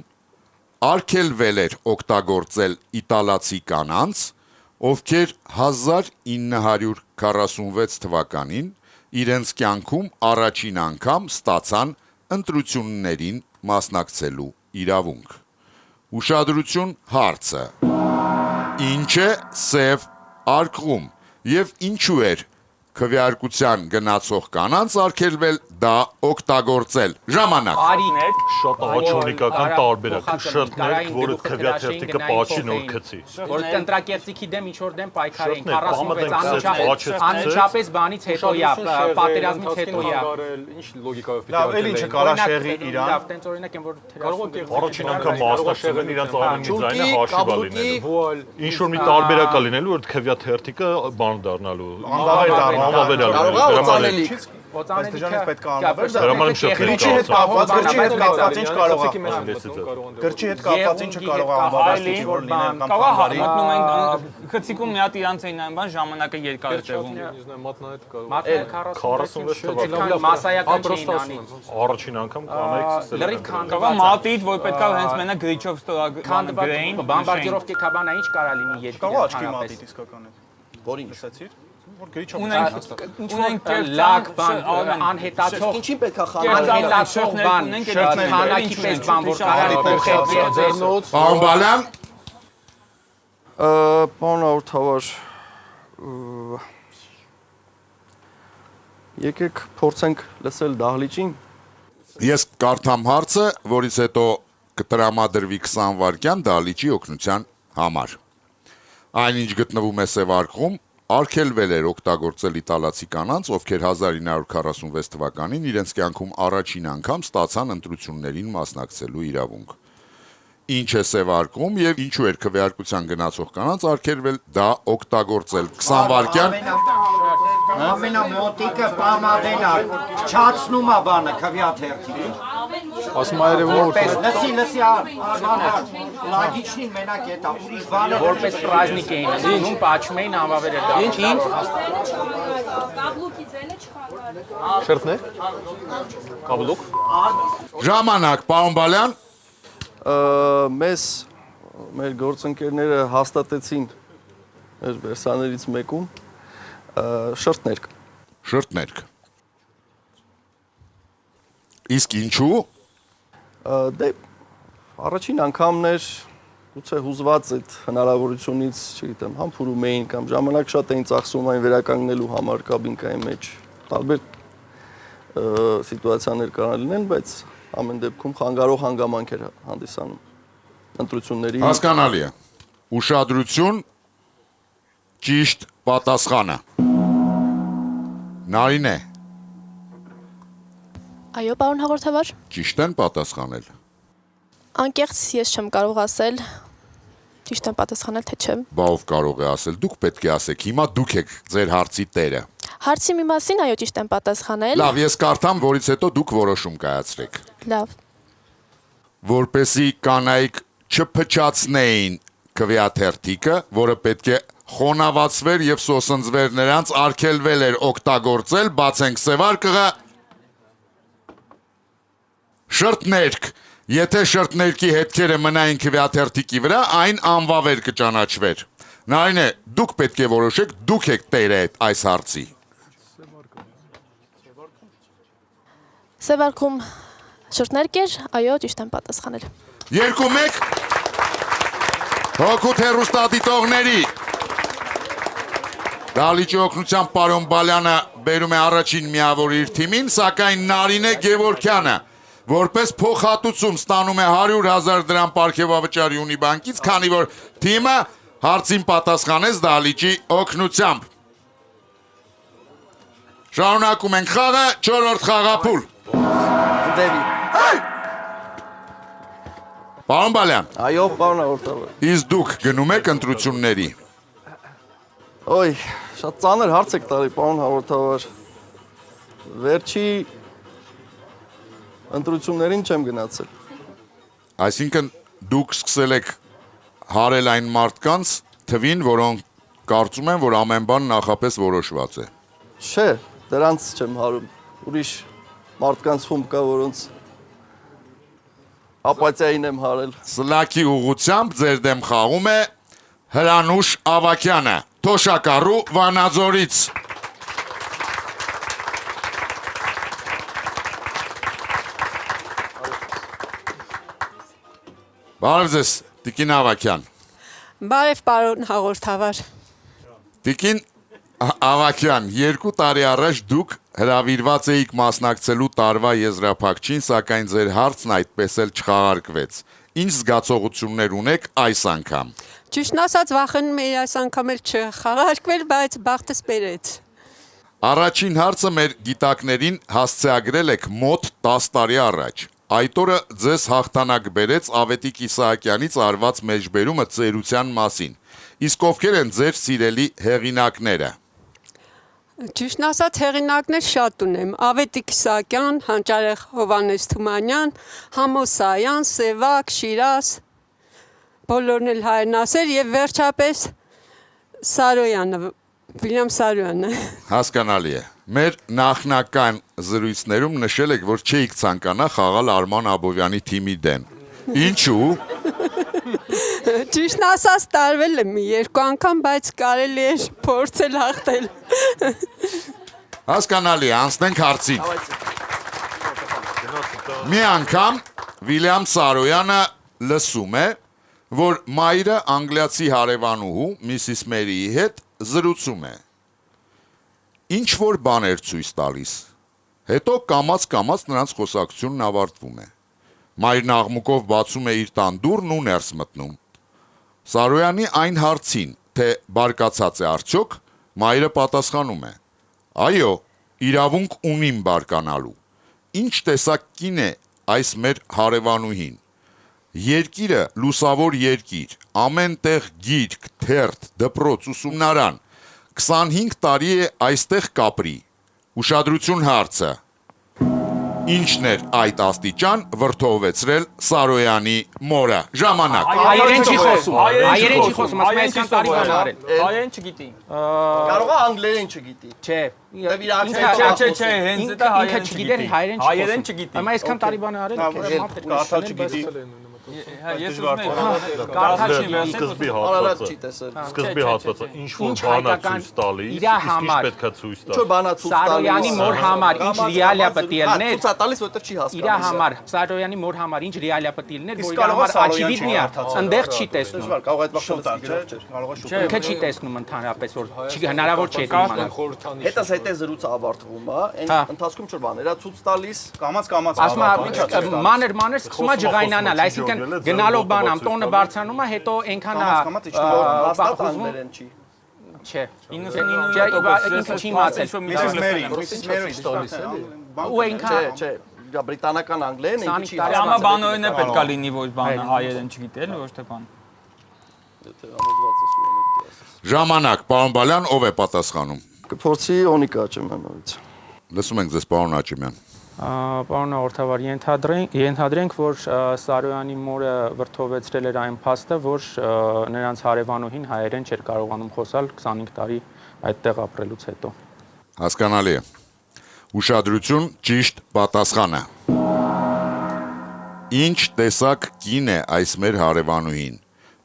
արգելվել էր օգտագործել իտալացի կանանց, ովքեր 1946 թվականին իրենց կյանքում առաջին անգամ ստացան ընտրություններին մասնակցելու իրավունք։ Ուշադրություն հարցը։ Ինչ է սև արկղում եւ ինչու էր քվեարկության գնացող կանանց արգելվել դա օգտագործել։ Ժամանակ։ Շատ աղաչոնիկական տարբերակ։ Շրթներ, որը քվեաթերթիկը պաչի նոր գցի։ Որ կընտրակերտիկի դեմ ինչ-որ դեմ պայքարեն 46 անմիջապես բանից հետո է, պատերազմից հետո է։ Ինչ լոգիկայով պիտի Լավ, էլ ինչը կարա շեղի իրան։ Լավ, տենց օրինակ եմ որ Առաջին անգամ մասնակցել իրենց արմենի ձայնը հաշիվա լինելու։ Ինչ որ մի տարբերակ է լինելու, որ քվեաթերթիկը բան դառնալու։ Բայց դրանից պետք է Հրամանիմ շփվել գրչի հետ կապված, գրչի հետ կապված ինչ կարող է։ Գրչի հետ կապված ինչը կարող է անվավաստիքի որ լինել կամ խանգարի։ Մտնում ենք խցիկում մի հատ իրանց էին այն բան ժամանակը երկար է տևում։ Մատնայետ կարող։ Մատնել 46 թվականին մասսայական չէին անի։ առաջին անգամ կանայք Լրիվ Կավա քանդված։ մատից, որ պետքա հենց մենակ գրիչով ստորագրեին։ Բամբարդիրովկի կաբանա ինչ կարա լինի երկրի։ Կարող աչքի մատիտ իսկական է։ Որին լսեցիր։ Որ գրիչով ունենք լակ բան անհետացող ինչի պետքա խանալ անհետացող բան շրջանակի պես բան որ կարա փոխել ձեռնոց Պարոն Բալյան Պարոն հաղորդավար եկեք փորձենք լսել դահլիճին Ես կարդամ հարցը, որից հետո կտրամադրվի 20 վայրկյան դահլիճի օգնության համար Այնինչ գտնվում է Սևարկղում, արգելվել էր օգտագործել իտալացի կանանց, ովքեր 1946 թվականին իրենց կյանքում առաջին անգամ ստացան ընտրություններին մասնակցելու իրավունք։ Ինչ է Սևարկղում եւ ինչու էր քվեարկության գնացող կանանց արգելվել դա օգտագործել 20 վայրկյան Ամենամոտիկը պամադեն է, չացնում է բանը քվեաթերթիկը։ Ասում այրևոր լսի, լագիչնին մենակ էտա, ուրիշ բանը որպես պրազնիկ էին ընդունում, պաչում էին անվավերել դա։ Ինչ։ Կաբլուկի ձելը չխաղար։ Շերտներ։ Կաբլուկ։ Ժամանակ, պարոն Բալյան։ Մեր գործընկերները հաստատեցին մեր վերսաներից մեկում շրտներկ։ Իսկ ինչու։ Դե առաջին անգամն էր գուցե հուզված այդ հնարավորությունից, չգիտեմ, համբուրում էին կամ ժամանակ շատ էին ծախսում այն վերականգնելու համար կաբինկայի մեջ։ Տարբեր սիտուացիաներ կարող լինեն, բայց ամեն դեպքում խանգարող հանգամանք էր հանդիսանում ընտրությունների։ Հասկանալի է։ Ուշադրություն, ճիշտ պատասխանը։ Նարինե։ Այո, պարոն հաղորդավար։ Ճիշտ են պատասխանել։ Անկեղծ ես չեմ կարող ասել ճիշտ եմ պատասխանել, թե չէ։ Բա ով կարող է ասել, դուք պետք է ասեք, հիմա դուք եք ձեր հարցի տերը։ Հարցի մի մասին այո ճիշտ եմ պատասխանել։ Լավ, ես կարդամ, որից հետո դուք որոշում կայացրեք։ Լավ։ Որպեսի կանայք չփչացնեին քվեաթերթիկը, որը պետք է խոնավացվեր եւ սոսնձվեր նրանց, արգելվել էր օգտագործել, բացենք Սևարկղը։ Շրտներկ, եթե շրտներկի հետքերը մնային քվեաթերթիկի վրա, այն անվավեր կճանաչվեր։ Նայնե, դուք պետք է որոշեք, դուք եք տերը այս հարցի։ Սևարկղում շրտներկ էր, այո, ճիշտ եմ պատասխանել։ 2-1 հոգուտ հեռուստադիտողների։ Դալիճի օգնությամբ պարոն Բալյանը բերում է առաջին միավոր իր թիմին, սակայն Նարինե Գևորգյանը որպես փոխհատուցում ստանում է 100,000 դրամ պարգևավճար Յունիբանկից, քանի որ թիմը հարցին պատասխանեց Դալիճի օգնությամբ։ Շարունակում ենք խաղը, 4-րդ խաղափուլ։ Պարոն Բալյան։ Այո, պարոն հաղորդավար։ Իսկ դուք գնում եք ընտրությունների։ Ոյ, շատ ծանր հարց եք տալի, պարոն հաղորդավար։ Վերջի ընտրություններին չեմ գնացել։ Այսինքն դուք սկսել եք հարել այն մարդկանց թվին, որոնք կարծում են, որ ամեն բան նախապես որոշված է։ Չէ, դրանց չեմ հարում։ Ուրիշ մարդկանց խումբ կա, որոնց ապաթիային եմ հարել։ Սլաքի ուղղությամբ ձեր դեմ խաղում է Հրանուշ Ավակյանը, Թոշակառու Վանաձորից։ Բարև ձեզ, Տիկին Ավակյան։ Բարև պարոն հաղորդավար։ Տիկին Ավակյան, 2 տարի առաջ դուք հրավիրված էիք մասնակցելու տարվա եզրափակչին, սակայն ձեր հարցն այդպես էլ չխաղարկվեց։ Ինչ զգացողություններ ունեք այս անգամ։ Ճիշտն ասած վախենում էի այս անգամ էլ չխաղարկվել, բայց բախտս բերեց։ Առաջին հարցը մեր գիտակներին հասցեագրել եք մոտ 10 տարի առաջ։ Այդ օրը ձեզ հաղթանակ բերեց Ավետիք Իսահակյանից արված մեջբերումը ծերության մասին։ Իսկ ովքեր են ձեր սիրելի հեղինակները։ Ճիշտն ասած հեղինակներ շատ ունեմ։ Ավետիք Իսահակյան, Հանճարեղ Հովհաննես Թումանյան, Համոս Սայան, Սևակ, Շիրազ, բոլորն էլ հայրենասեր եւ վերջապես Սարոյանը, Վիլյամ Սարոյանը։ Հասկանալի է։ Մեր նախնական զրույցներում նշել եք, որ չէիք ցանկանա խաղալ Արման Աբովյանի թիմի դեմ։ Ինչու։ Ճիշտն ասած տարվել եմ 2 անգամ, բայց կարելի է փորձել հաղթել։ Հասկանալի է, անցնենք հարցին։ Մի անգամ Վիլյամ Սարոյանը լսում է, որ մայրը անգլիացի հարևանուհու Միսիս Մերիի հետ զրուցում է։ Ինչ որ բաներ ցույց տալիս։ Հետո կամաց-կամաց նրանց խոսակցությունն ավարտվում է։ Մայրն աղմուկով բացում է իր տան դուռն ու ներս մտնում։ Սարոյանի այն հարցին, թե բարկացած է արդյոք, մայրը պատասխանում է. այո, իրավունք ունիմ բարկանալու։ Ինչ տեսակ կին է այս մեր հարևանուհին։ Երկիրը լուսավոր երկիր, ամեն տեղ գիրք, թերթ, դպրոց, ուսումնարան, 25 տարի է այստեղ կապրի։ Ուշադրություն հարցը։ Ինչն էր այդ աստիճան վրդովվեցրել Սարոյանի մորը։ Ժամանակ։ Հայերեն չի խոսում, հայերեն չի խոսում, ասում այսքան տարի բան արել։ Հայերեն չգիտի։ Կարող է անգլերեն չգիտի։ Չէ։ Չէ, հենց դա հայերեն չգիտեր, հայերեն չգիտի։ չգիտի։ Այո, այսքան տարի բան արել, Կարդալ չգիտի։ Ես ուզում եմ կարդալ Սկզբի հատվածը։ Սկզբի հատվածը ինչ որ բանա ցույց տալիս, իսկ ինչ պետք է ցույց տալ։ Ինչ որ բանա ցույց տալիս։ Սարոյանի մոր համար ինչ ռեալիա պետք է լիներ։ Ցույց տալիս, որտեղ չի հասկանում։ Իրա համար, Սարոյանի մոր համար ինչ ռեալիա պետք է լիներ, որ իրա համար աչիվիդնի է, այնտեղ չի տեսնում։ Կարող է այդ վախտալ, չէ՞, կարող է շուտ։ Ինքը չի տեսնում ընդհանրապես, որ չի հնարավոր չէ իմանալ։ Հետս հետե զրույցը ավարտվում է, այն ընթացքում ինչ որ բաներ, դա ցույց տալիս, կամած ասում է մանր սկսում է ջղայնանալ, այսինքն գնալով բան ամ տոնը բարձրանում է, հետո այնքան է Չէ, 99% չի մացել։ Ու այնքան չէ, բրիտանական անգլերեն ինքը չի Համա բանորեն է պետք է լինի, որ բանը հայերեն չգիտի, էլի ոչ թե բան։ Ժամանակ, պարոն Բալյան, ով է պատասխանում։ Կփորձի Օնիկա Աճեմյանովից։ Լսում ենք ձեզ, պարոն Աճեմյան։ Պարոն Հաղորդավար, ենթադրենք, որ Սարոյանի մորը վրդովեցրել էր այն փաստը, որ նրանց հարևանուհին հայերեն չէր կարողանում խոսալ 25 տարի այդտեղ ապրելուց հետո։ Հասկանալի է։ Ուշադրություն, ճիշտ պատասխանը։ Ինչ տեսակ կին է այս մեր հարևանուհին։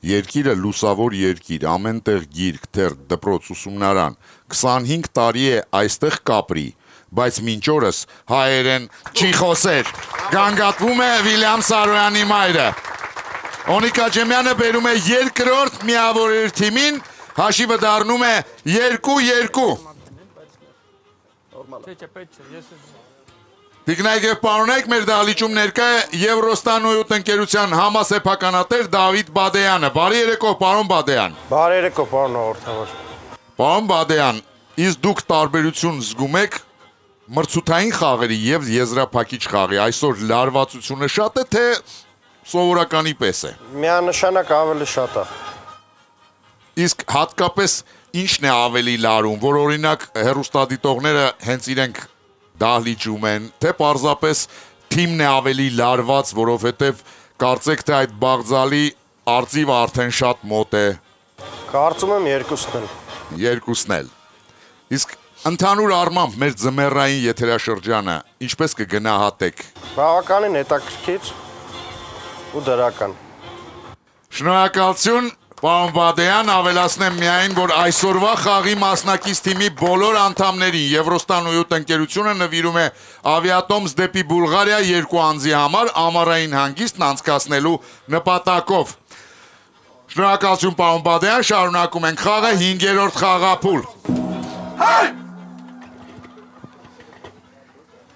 Երկիրը լուսավոր երկիր, ամեն տեղ գիրք, թերթ, դպրոց, ուսումնարան, 25 տարի է այստեղ կապրի, բայց մինչ օրս հայերեն չի խոսեր։ Գանգատվում է Վիլյամ Սարոյանի մայրը։ Օնիկա Ջեմյանը բերում է երկրորդ միավորիր թիմին, հաշիվը դառնում է 2-2։ Տիկնայք և պարոնայք, մեր դահլիճում ներկա է Եվրոստանոյութ ընկերության համասեփականատեր Դավիթ Բադեյանը։ Բարի երեկո, պարոն Բադեյան։ Բարի երեկո, պարոն Հաղորդավար։ Պարոն Բադեյան, իսկ դուք տարբերություն զգում եք մրցութային խաղերի և եզրափակիչ խաղի, այսօր լարվածությունը շատ է, թե սովորականի պես է։ Միանշանակ ավելի շատ է։ Իսկ հատկապես ինչն է ավելի լարում, որ օրինակ հեռուստադիտողները հենց իրենք դահլիճում են, թե պարզապես թիմն է ավելի լարված, որովհետև կարծեք թե այդ բաղձալի արծիվը արդեն շատ մոտ է։ Կարծում եմ երկուսն էլ։ Երկուսն էլ։ Իսկ ընդհանուր առմամբ մեր ձմեռային եթերաշրջանը ինչպես կգնահատեք։ Բավականին հետաքրքիր ու դրական։ Շնորհակալություն, պարոն Բադեյան, ավելացնեմ միայն, որ այսօրվա խաղի մասնակից թիմի բոլոր անդամներին Եվրոստանոյութ ընկերությունը նվիրում է ավիատոմս դեպի Բուլղարիա 2 անձի համար ամառային հանգիստն անցկացնելու նպատակով։ Շնորհակալություն, պարոն Բադեյան, շարունակում ենք խաղը 5-րդ խաղափուլ։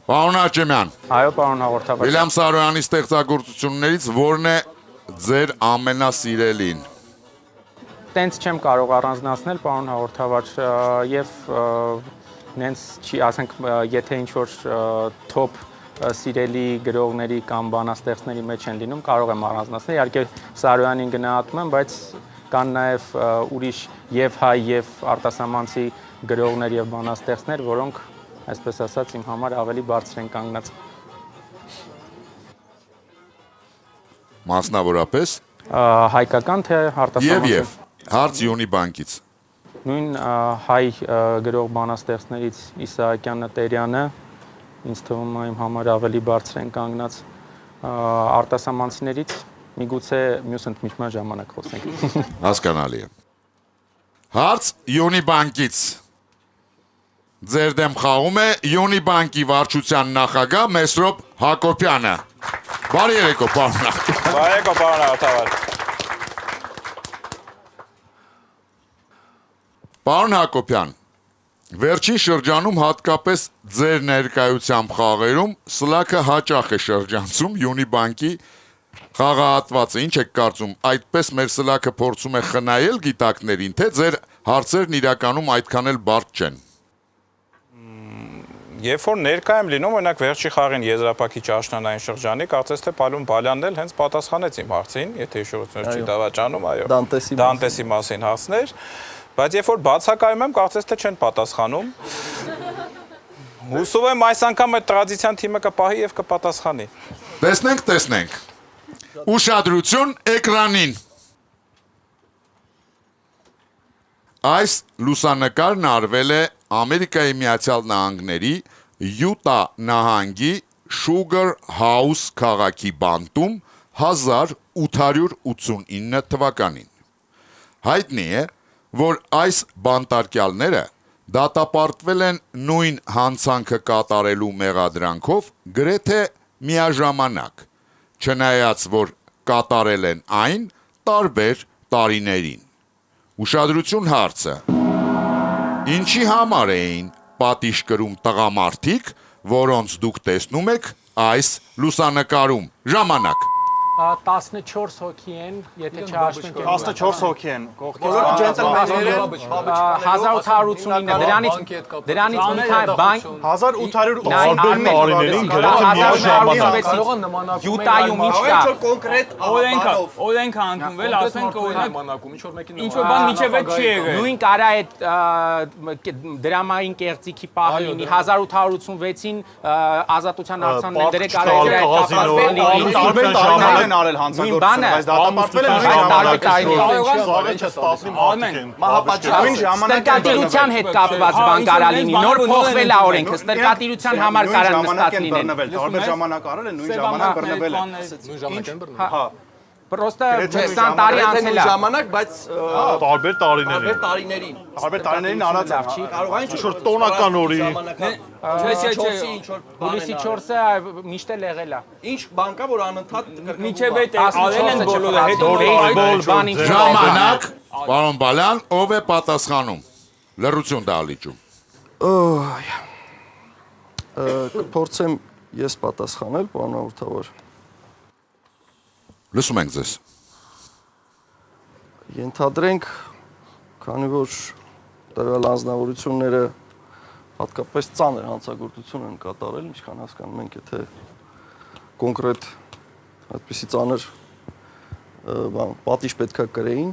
Պարոն Աճեմյան։ Այո, պարոն Հաղորդավար։ Վիլյամ Սարոյանի ստեղծագործություններից որն է ձեր ամենասիրելին։ Տենց չեմ կարող առանձնացնել, պարոն Հաղորդավար, եւ նենց չի, ասենք, եթե ինչ-որ թոփ սիրելի գրողների կամ բանաստեղծների մեջ են լինում, կարող եմ առանձնացնել։ Իհարկե Սարոյանին գնահատում եմ, բայց կան նաեւ ուրիշ եւ հայ եւ արտասահմանցի գրողներ եւ բանաստեղծներ, որոնք, այսպես ասած, իմ համար ավելի բարձր են կանգնած։ Մասնավորապես հայկական թե արտասահմանցի։ Եվ հարց Յոնի բանկից։ Նույն հայ գրող բանաստեղծներից Իսահակյանը, Տերյանը ինձ թվում է իմ համար ավելի բարձր են կանգնած, արտասահմանցիներից միգուցե մյուս ընդմիջման ժամանակ խոսենք։ Հասկանալի է։ Հարց Յոնի բանկից։ Ձեր դեմ խաղում է Յոնի բանկի վարչության նախագահ Մեսրոպ Հակոբյանը։ Բարի երեկո, պարոն նախագահ։ Բարի երեկո, պարոն Հաղորդավար։ Պարոն Հակոբյան, վերջին շրջանում հատկապես ձեր ներկայությամբ խաղերում սլաքը հաճախ է շրջանցում Յոնի բանկի Խաղահատվածը ինչ եք կարծում, այդպես մեր սլաքը փորձում է խնայել գիտակներին, թե ձեր հարցերն իրականում այդքան էլ բարդ չեն։ Երբ որ ներկա եմ լինում, օրինակ վերջի խաղին եզրափակիչ աշնանային շրջանի, կարծես թե Պալուն Բալյանն էլ հենց պատասխանեց իմ հարցին, եթե հիշողությունս չի դավաճանում, այո։ Դանտեսի մասին հարցներ, բայց երբ որ բացակայում եմ, կարծես թե չեն պատասխանում։ Հուսով եմ այս անգամ այդ տրադիցիան թիմը կպահի եւ կպատասխանի։ Տեսնենք։ Ուշադրություն էկրանին։ Այս լուսանկարն արվել է Ամերիկայի Միացյալ Նահանգների Յուտա նահանգի Sugar House քաղաքի բանտում 1889 թվականին։ Հայտնի է, որ այս բանտարկյալները դատապարտվել են նույն հանցանքը կատարելու մեղադրանքով գրեթե միաժամանակ, չնայած որ կատարել են այն տարբեր տարիներին։ Ուշադրություն հարցը. ինչի համար էին պատիժ կրում տղամարդիկ, որոնց դուք տեսնում եք այս լուսանկարում։ Ժամանակ։ 14 հոգի են, եթե չհաշվենք 14 հոգի են։ 1889 դրանից մի քանի բան 1889 Յուտայում ինչ կա։ Օրենքը ընդունվել, ասենք օրինակ ինչ որ բան միջև չի եղել։ Նույն կարա այդ դրամային կեղծիքի պահը լինի 1886-ին ազատության արձանն դրեք արել արել հանցագործություն, բայց դատապարտվել են նույն Ստրկատիրության հետ կապված բան կարա լինի, նոր փոխվել է օրենքը, ստրկատիրության համար կարան նստած լինեն։ Տարբեր ժամանակ արել են, նույն ժամանակ բռնվել են։ Հա, Պրոստը 20 տարի անցել է ժամանակ, բայց տարբեր տարիներին։ Տարբեր տարիներին արած է։ Կարող այն ինչ-որ տոնական օրի։ Հուլիսի 4-ը միշտ էլ եղել է։ ինչ բան կա, որ անընդհատ Միջև այդ արել են բոլորը հետ Ժամանակ, պարոն Բալյան, ով է պատասխանում։ Լռություն դալիճում։ Կփորձեմ ես պատասխանել, պարոն Հաղորդավար։ Լսում ենք ձեզ։ Ենթադրենք, քանի որ տվյալ անձնավորությունները հատկապես ծանր հանցագործություն են կատարել, ինչքան հասկանում ենք, եթե կոնկրետ այդպիսի ծանր պատիժ պետքա կրեին,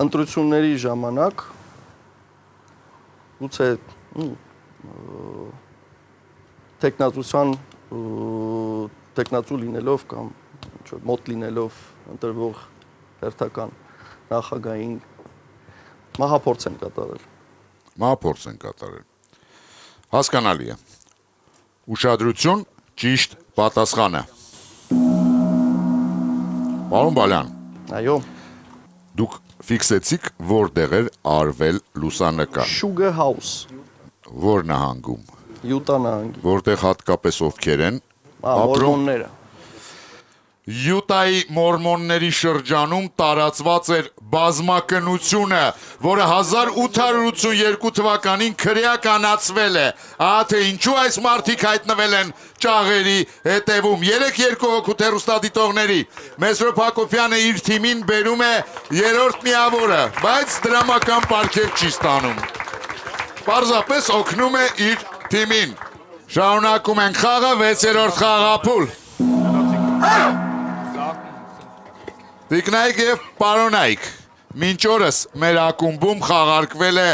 ընտրությունների ժամանակ գուցե տեխնացու լինելով կամ մոտ լինելով ընտրվող հերթական նախագահային մահափորձ են կատարել։ Մահափորձ են կատարել։ Հասկանալի է։ Ուշադրություն, ճիշտ պատասխանը։ Պարոն Բալյան։ Այո։ Դուք ֆիքսեցիք որտեղ էր արվել լուսանկար։ Sugar House։ Որ նահանգում։ Յուտա նահանգի։ Որտեղ հատկապես ովքեր են մորմոնները։ Յուտայի մորմոնների շրջանում տարածված էր բազմակնությունը, որը 1882 թվականին քրեականացվել է։ Ահա թե ինչու այս մարդիկ հայտնվել են ճաղերի հետևում։ 3-2 հոգու հեռուստադիտողների Մեսրոպ Հակոբյանը իր թիմին բերում է երրորդ միավորը, բայց դրամական պարգև չի ստանում։ Պարզապես օգնում է իր թիմին։ Շարունակում ենք խաղը, 6-րդ խաղափուլ։ Տիկնայք և պարոնայք, մինչ օրս մեր ակումբում խաղարկվել է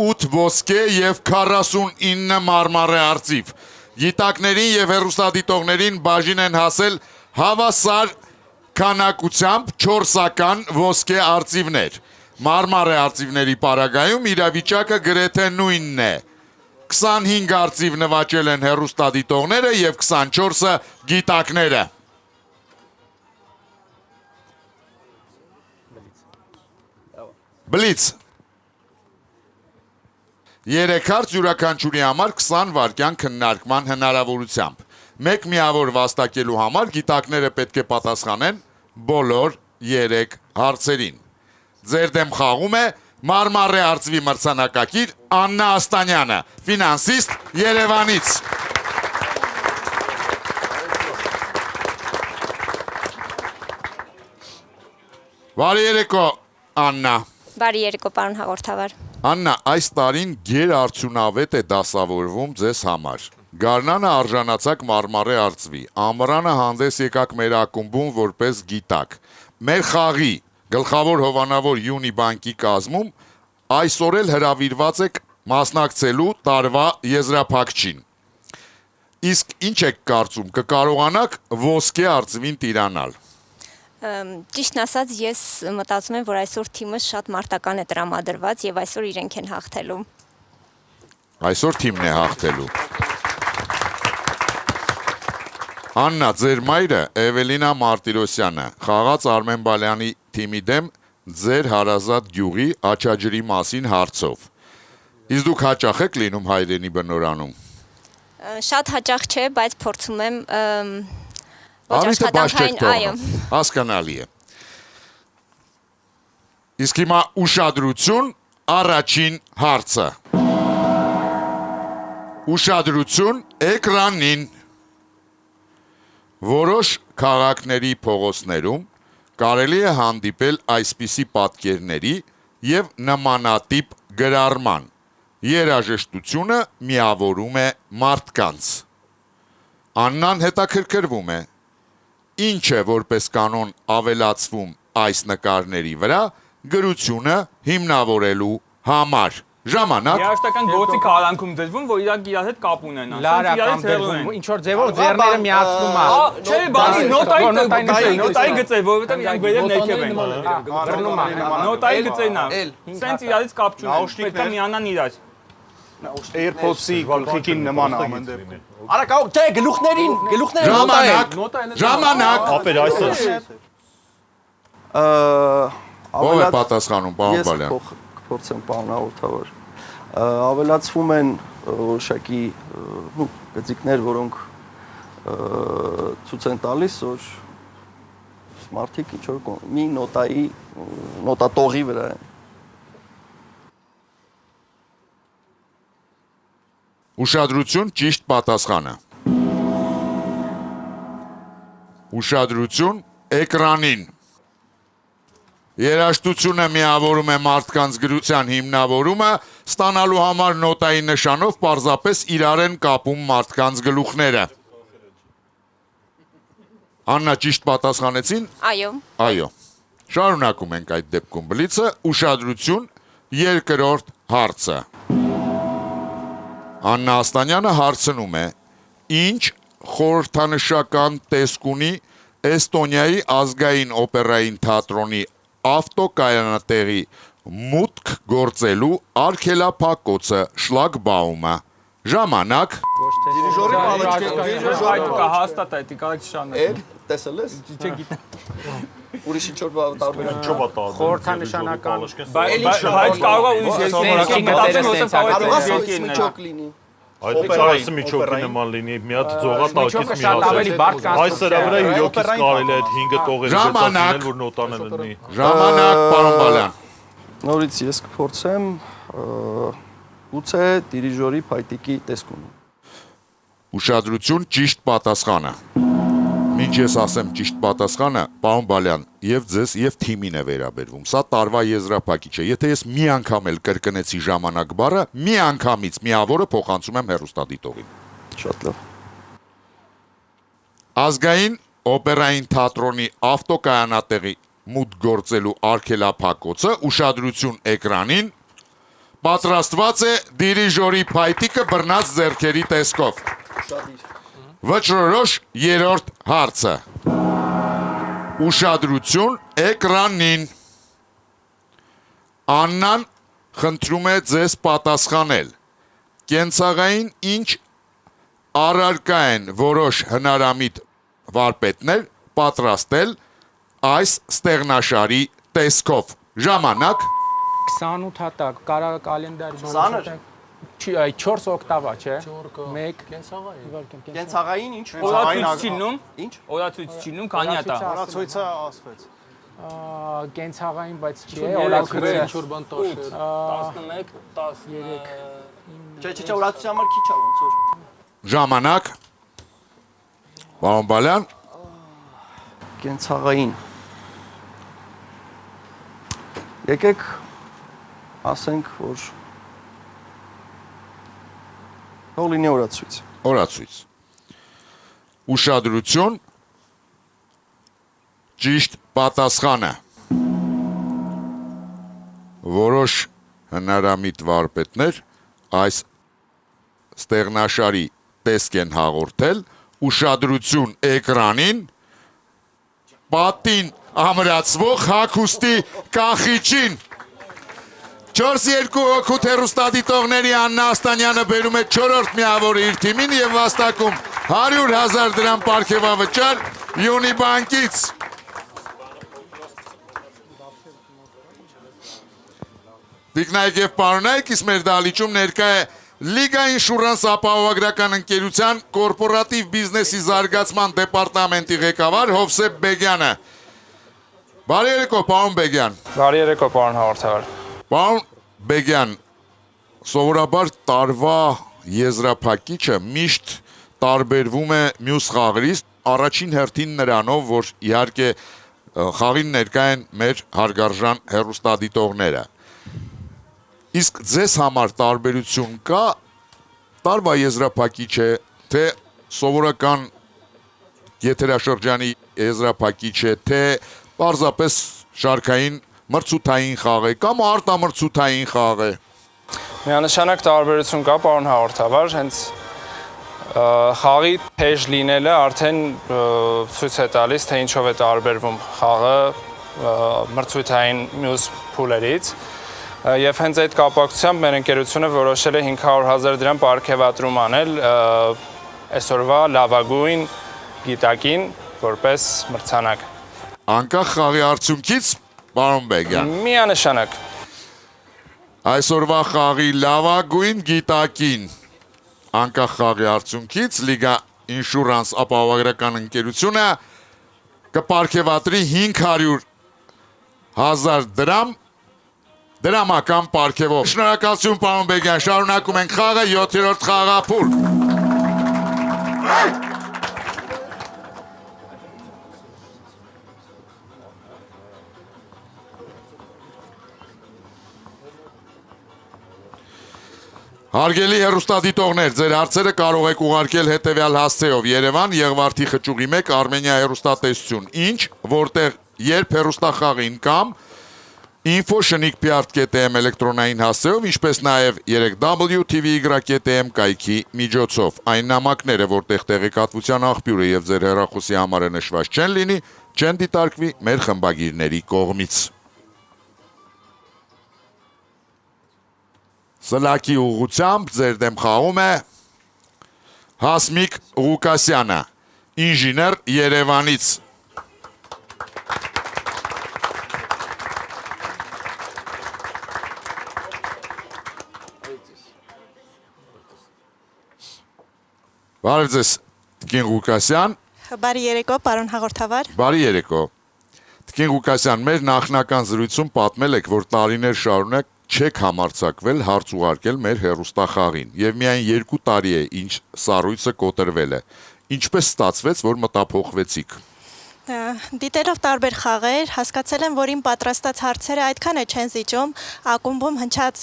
8 ոսկե և 49 մարմարե արծիվ։ Գիտակներին և հեռուստադիտողներին բաժին են հասել հավասար քանակությամբ 4-ական ոսկե արծիվներ։ Մարմարե արծիվների պարագայում իրավիճակը գրեթե նույնն է։ 25 արծիվ նվաճել են հեռուստադիտողները և 24-ը գիտակները։ Բլից։ 3 հարց յուրաքանչյուրի համար 20 վայրկյան քննարկման հնարավորությամբ։ Մեկ միավոր վաստակելու համար գիտակները պետք է պատասխանեն բոլոր 3 հարցերին։ Ձեր դեմ խաղում է Մարմարե արծվի մրցանակակիր Աննա Աստանյանը, ֆինանսիստ Երևանից։ Բարի երեկո, Աննա։ Բարի երեկո, պարոն հաղորդավար։ Աննա, այս տարին գերարդյունավետ է դասավորվում ձեզ համար։ Գարնանը արժանացակ Մարմարե արծվի, Ամռանը հանդես եկաք մեր ակումբում որպես գիտակ։ Մեր խաղի գլխավոր հովանավոր Յունի բանկի կազմում այսօր էլ հրավիրված եք մասնակցելու տարվա եզրափակչին։ Իսկ ինչ եք կարծում, կկարողանաք ոսկե արծվին տիրանալ։ Ճիշտն ասած, ես մտածում եմ, որ այսօր թիմը շատ մարտական է տրամադրված եւ այսօր իրենք են հաղթելու։ Այսօր թիմն է հաղթելու։ Աննա, ձեր մայրը Էվելինա Մարտիրոսյանը խաղաց Արմեն Բալյանի թիմի դեմ ձեր հարազատ գյուղի Աչաջրի մասին հարցով։ Իսկ դուք հաճախ եք լինում հայրենի բնորանում։ Շատ հաճախ չէ, բայց փորձում եմ Արիթը բաց չեք թողնում, հասկանալի է։ Իսկ հիմա ուշադրություն, առաջին հարցը։ Ուշադրություն, էկրանին։ Որոշ քաղաքների փողոցներում կարելի է հանդիպել այսպիսի պատկերների եւ նմանատիպ գրառման։ Երաժշտությունը միավորում է մարդկանց։ Աննան հետաքրքրվում է, ինչ է որպես կանոն ավելացվում այս նկարների վրա գրությունը հիմնավորելու համար։ Ժամանակ։ Երաշտական գործի քարանքում դրվում, որ իրանք իրար հետ կապ ունենան։ Լարական դրվում, ինչ որ ձևով ձեռները միացնում է։ Չէ, բանի նոտայի գծեր, որովհետև իրանք վերև ներքև են։ Բռնում է։ Նոտայի գծերն է։ Սենց իրարից կապ չունեն, պետք է միանան իրար։ AirPods-ի գլխիկին նման ամեն դեպքում։ Արա կարող չէ գլուխներին Ժամանակ։ Ապեր այսօր։ Ո՞վ է պատասխանում, պարոն Բալյան։ Ես կփորձեմ, պարոն հաղորդավար։ Ավելացվում են որոշակի գծիկներ, որոնք ցույց են տալիս, որ մարդիկ ինչ որ մի նոտատողի վրա են։ Ուշադրություն, ճիշտ պատասխանը։ Ուշադրություն, էկրանին։ Երաժշտությունը միավորում է մարդկանց գրության հիմնավորումը, ստանալու համար նոտայի նշանով պարզապես իրար են կապում մարդկանց գլուխները։ Աննա, ճիշտ պատասխանեցին։ Այո։ Շարունակում ենք այդ դեպքում բլիցը, ուշադրություն, երկրորդ հարցը։ Աննա Աստանյանը հարցնում է. ինչ խորհրդանշական տեսք ունի Էստոնիայի ազգային օպերային թատրոնի ավտոկայանատեղի մուտք գործելու արգելափակոցը շլագբաումը։ Ժամանակ։ Դիրիժորի պալաչկա հաստատ է, դիկարակ շանը։ Տեսել ես։ Չգիտեմ։ Ուրիշ ինչ-որ տարբեր։ Խորհրդանշանական։ Բայց կարող է ուրիշ երկրի միջոկ լինի։ Այդ կարասը միջոկի նման լինի, մի հատ ձողատակից մի հատ։ Այս սրա վրա իրոքից կարելի է այդ 5 տողերը գծացնել, որ նոտանը լինի։ Ժամանակ, պարոն Բալյան։ Նորից ես կփորձեմ, գուցե դիրիժորի փայտիկի տեսք ունի։ Ուշադրություն, ճիշտ պատասխանը։ Մինչ ես ասեմ ճիշտ պատասխանը, պարոն Բալյան, եւ ձեզ եւ թիմին է վերաբերվում։ Սա տարվա եզրափակիչ է։ Եթե ես մի անգամ էլ կրկնեցի ժամանակ բառը, մի անգամից միավորը փոխանցում եմ հեռուստադիտողին։ Շատ լավ։ Ազգային օպերային թատրոնի ավտոկայանատեղի մուտք գործելու արգելափակոցը, ուշադրություն էկրանին, պատրաստված է դիրիժորի փայտիկը բռնած ձեռքերի տեսքով։ Վճռորոշ երրորդ հարցը։ Ուշադրություն էկրանին։ Աննան խնդրում է ձեզ պատասխանել։ Կենցաղային ինչ առարկա են որոշ հնարամիտ վարպետներ պատրաստել այս ստեղնաշարի տեսքով։ Ժամանակ 28 հատակ, կալենդար։ 20-ը։ Չի, այ 4 օկտավա, չէ։ 1 Կենցաղային ինչ։ Օրացույց չինում։ Ինչ։ Օրացույց չինում, քանի հատ է։ Օրացույցը ասվեց։ Կենցաղային, բայց չի, օրացույցը ինչ որ բան տաշ։ 11, 13։ Չէ, օրացույցի համար քիչ է ոնց որ։ Ժամանակ։ Պարոն Բալյան։ Կենցաղային։ եկեք ասենք, որ թող լինի օրացույց։ Օրացույց։ Ուշադրություն, ճիշտ պատասխանը։ Որոշ հնարամիտ վարպետներ այս ստեղնաշարի տեսք են հաղորդել, ուշադրություն էկրանին, պատին ամրացվող հագուստի կախիչին։ 4-2 հոգուտ հեռուստադիտողների Աննա Աստանյանը բերում է 4-րդ միավորը իր թիմին և վաստակում 100,000 դրամ պարգևավճար Յունիբանկից։ Տիկնայք և պարոնայք, իսկ մեր դահլիճում ներկա է Լիգա ինշուրանս ապահովագրական ընկերության կորպորատիվ բիզնեսի զարգացման դեպարտամենտի ղեկավար Հովսեփ Բեգյանը։ Բարի երեկո, պարոն Բեգյան։ Բարի երեկո, պարոն հաղորդավար։ Պարոն Բեգյան, սովորաբար տարվա եզրափակիչը միշտ տարբերվում է մյուս խաղերից, առաջին հերթին նրանով, որ իհարկե խաղին ներկա են մեր հարգարժան հեռուստադիտողները։ Իսկ ձեզ համար տարբերություն կա, տարվա եզրափակիչ է, թե սովորական եթերաշրջանի եզրափակիչ է, թե պարզապես շարքային մրցութային խաղ է կամ արտամրցութային խաղ է։ Միանշանակ տարբերություն կա, պարոն հաղորդավար, հենց խաղի թեժ լինելը արդեն ցույց է տալիս, թե ինչով է տարբերվում խաղը մրցութային մյուս փուլերից։ Եվ հենց այդ կապակցությամբ մեր ընկերությունը որոշել է 500,000 դրամ պարգևատրում անել այսօրվա լավագույն գիտակին որպես մրցանակ։ Անկախ խաղի արդյունքից, պարոն Բեգյան։ Միանշանակ։ Այսօրվա խաղի լավագույն գիտակին, անկախ խաղի արդյունքից, Լիգա ինշուրանս ապահովագրական ընկերությունը կպարգևատրի 500,000 դրամ դրամական պարգևով։ Շնորհակալություն, պարոն Բեգյան, շարունակում ենք խաղը, 7-րդ խաղափուլ։ Հարգելի հեռուստադիտողներ, ձեր հարցերը կարող եք ուղարկել հետևյալ հասցեով՝ Երևան, Եղվարդի խճուղի 1, Արմենիա հեռուստատեսություն, ինչ, որտեղ, երբ հեռուստախաղին կամ info@prt.am էլեկտրոնային հասցեով, ինչպես նաև 3w.tv.am կայքի միջոցով։ Այն նամակները, որտեղ տեղեկատվության աղբյուրը և ձեր հեռախոսի համարը նշված չեն լինի, չեն դիտարկվի մեր խմբագիրների կողմից։ Սլաքի ուղղությամբ ձեր դեմ խաղում է Հասմիկ Ղուկասյանը, ինժեներ Երևանից։ Բարև ձեզ, Տիկին Ղուկասյան։ Բարի երեկո, պարոն հաղորդավար։ Բարի երեկո։ Տիկին Ղուկասյան, մեր նախնական զրույցում պատմել եք, որ տարիներ շարունակ չեք համարձակվել հարց ուղարկել մեր հեռուստախաղին և միայն 2 տարի է, ինչ սառույցը կոտրվել է։ Ինչպես ստացվեց, որ մտափոխվեցիք։ Դիտելով տարբեր խաղեր, հասկացել եմ, որ իմ պատրաստած հարցերը այդքան է չեն զիջում ակումբում հնչած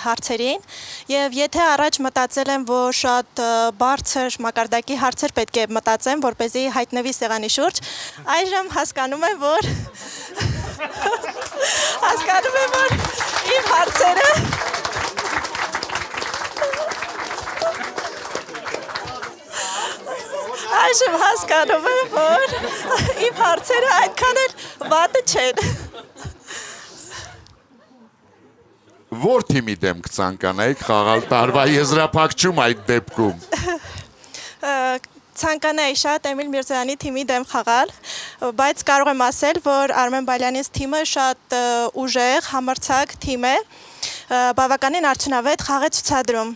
հարցերին, և եթե առաջ մտածել եմ, որ շատ բարձր մակարդակի հարցեր պետք է մտածեմ, որպեսզի հայտնվի սեղանի շուրջ, այժմ հասկանում եմ, որ իմ հարցերը այժմ հասկանում եմ, որ իմ հարցերը այդքան էլ վատը չեն։ Որ թիմի դեմ կցանկանայիք խաղալ տարվա եզրափակչում այդ դեպքում։ Ցանկանայի շատ Էմիլ Միրզոյանի թիմի դեմ խաղալ, բայց կարող եմ ասել, որ Արմեն Բալյանից թիմը շատ ուժեղ, համարձակ թիմ է, բավականին արդյունավետ խաղ է ցուցադրում։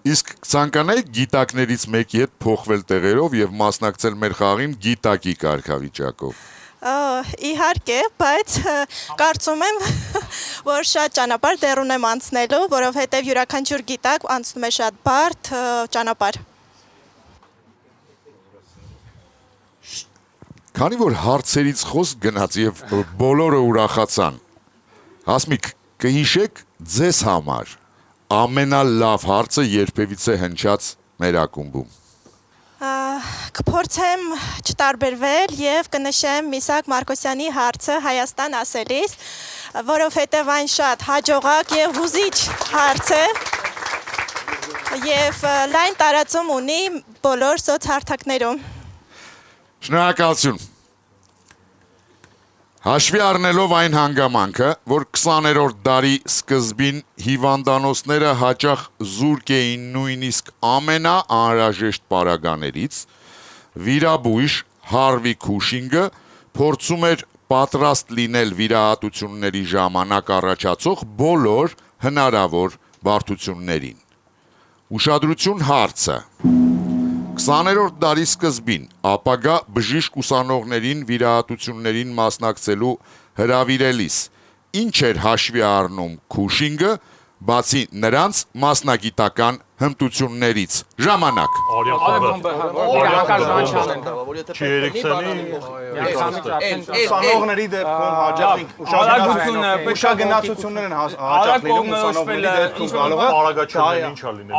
Իսկ ցանկանայիք գիտակներից մեկի հետ փոխվել տեղերով և մասնակցել մեր խաղին գիտակի կարգավիճակով։ Իհարկե, բայց կարծում եմ, որ շատ ճանապարհ դեռ ունեմ անցնելու, որովհետև յուրաքանչյուր գիտակ անցնում է շատ բարդ ճանապարհ։ Քանի որ հարցերից խոսք գնաց եւ բոլորը ուրախացան, Հասմիկ, կհիշեք ձեզ համար ամենալավ հարցը երբևիցե հնչած մեր ակումբում։ Կփորձեմ չտարբերվել եւ կնշեմ Միսակ Մարկոսյանի հարցը Հայաստան ասելիս, որովհետեւ այն շատ հաջողակ եւ հուզիչ հարց է եւ լայն տարածում ունի բոլոր սոցհարթակներում։ Շնորհակալություն։ Հաշվի առնելով այն հանգամանքը, որ 20-րդ դարի սկզբին հիվանդանոցները հաճախ զուրկ էին նույնիսկ ամենաանհրաժեշտ պարագաներից, վիրաբույժ Հարվի Քուշինգը փորձում էր պատրաստ լինել վիրահատությունների ժամանակ առաջացող բոլոր հնարավոր բարդություններին։ Ուշադրություն հարցը։ 20-րդ դարի սկզբին ապագա բժիշկ ուսանողներին վիրահատություններին մասնակցելու հրավիրելիս ինչ էր հաշվի առնում Քուշինգը, բացի նրանց մասնագիտական հմտություններից։ Ժամանակ։ Ուսանողների դեպքում հաճախ ուշագնացություններ են հաճախ լինում ուսանողների դեպքում կարող է արագաչորն ինչա լինել։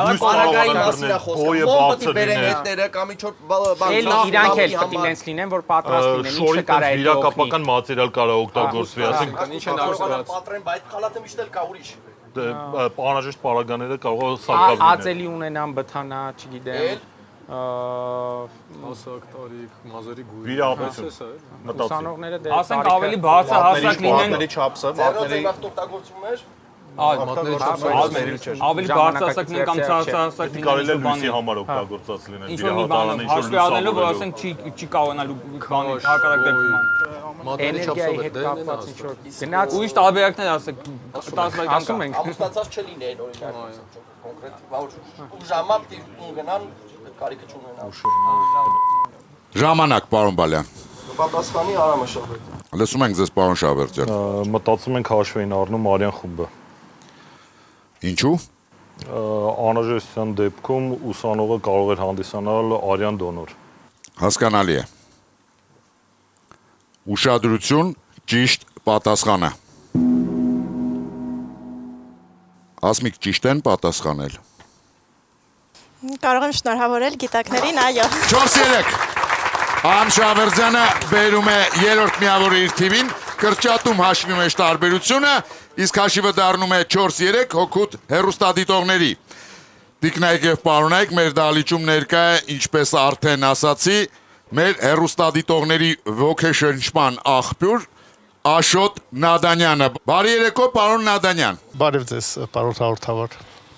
Արագային մասին է խոսքը, ո՞նց բերեն հետները կամ ինչ-որ բան իրանք էլ պետք է նենց լինեն, որ պատրաստ լինեն, ինչը կարա է վիրակապական մատերիալ կարա օգտագործվի, ասենք ինչ են արժան պատրեն, բայց խալաթը միշտ էլ կա ուրիշ։ Անհրաժեշտ պարագաները կարող է սարկալ լինել։ Ածելի ունենան բթանա, չգիտեմ, Ասակ տարիք, մազերի գույն։ Վիրահատություն։ Ուսանողները դե ասենք ավելի բարձր հասակ լինեն չափսը, մատների օգտագործումներ ավելի բարձր հասակ լինեն կամ ցածր հասակ լինեն։ Կարելի է լույսի համար օգտագործած լինեն։ Ինչ-որ մի բան հաշվի առնելով, որ ասենք չի կարողանալու բանի հակառակ դեպքում։ Էներգիայի հետ կապված ինչ-որ գնաց ուրիշ տարբերակներ ասենք 10 ասում ենք ամուսնացած չլիներ օրինակ կոնկրետ ժամանակ ունենան կարիքը չունենան։ Ժամանակ, պարոն Բալյան։ Պատասխանի Արամը Շավերդյան։ Լսում ենք ձեզ, պարոն Շավերդյան։ Մտածում ենք հաշվին առնում Արյան խումբը։ Ինչու։ Անհրաժեշտության դեպքում ուսանողը կարող էր հանդիսանալ արյան դոնոր։ Հասկանալի է։ Ուշադրություն, ճիշտ պատասխանը։ Ասմիկ, ճիշտ են պատասխանել։ Կարող եմ շնորհավորել գիտակներին, այո։ 4-3։ Արամ Շավերդյանը բերում է երրորդ միավորը իր թիմին, կրճատում հաշվի մեջ տարբերությունը, իսկ հաշիվը դառնում է 4-3 հօգուտ հեռուստադիտողների։ Տիկնայք եւ պարոնայք, մեր դահլիճում ներկա է, ինչպես արդեն ասացի, մեր հեռուստադիտողների ոգեշնչման աղբյուր Աշոտ Նադանյանը։ Բարի երեկո, պարոն Նադանյան։ Բարև ձեզ, պարոն հաղորդավար։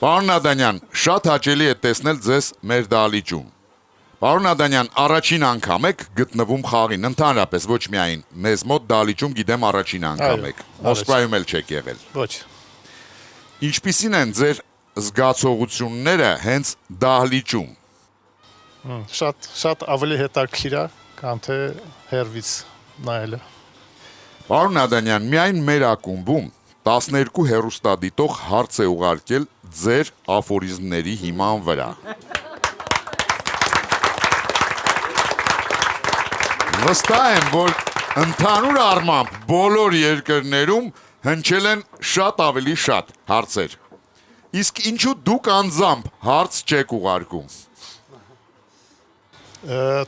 Պարոն Նադանյան, շատ հաճելի է տեսնել ձեզ մեր դահլիճում։ Պարոն Նադանյան, առաջին անգամ եք գտնվում խաղին, ընդհանրապես ոչ միայն մեզ մոտ դահլիճում գիտեմ առաջին անգամ եք։ Մոսկվայում էլ չեք եղել։ Ոչ։ Ինչպիսին են ձեր զգացողությունները հենց դահլիճում։ Շատ ավելի հետաքրքիր է, կամ թե հերվից նայելը։ Պարոն Նադանյան, միայն մեր ակումբում 12 հեռուստադիտող հարց է ուղարկել ձեր աֆորիզմների հիման վրա։ Վստահ եմ, որ ընդհանուր առմամբ բոլոր երկրներում հնչել են շատ ավելի շատ հարցեր։ Իսկ ինչու դուք անձամբ հարց չեք ուղարկում։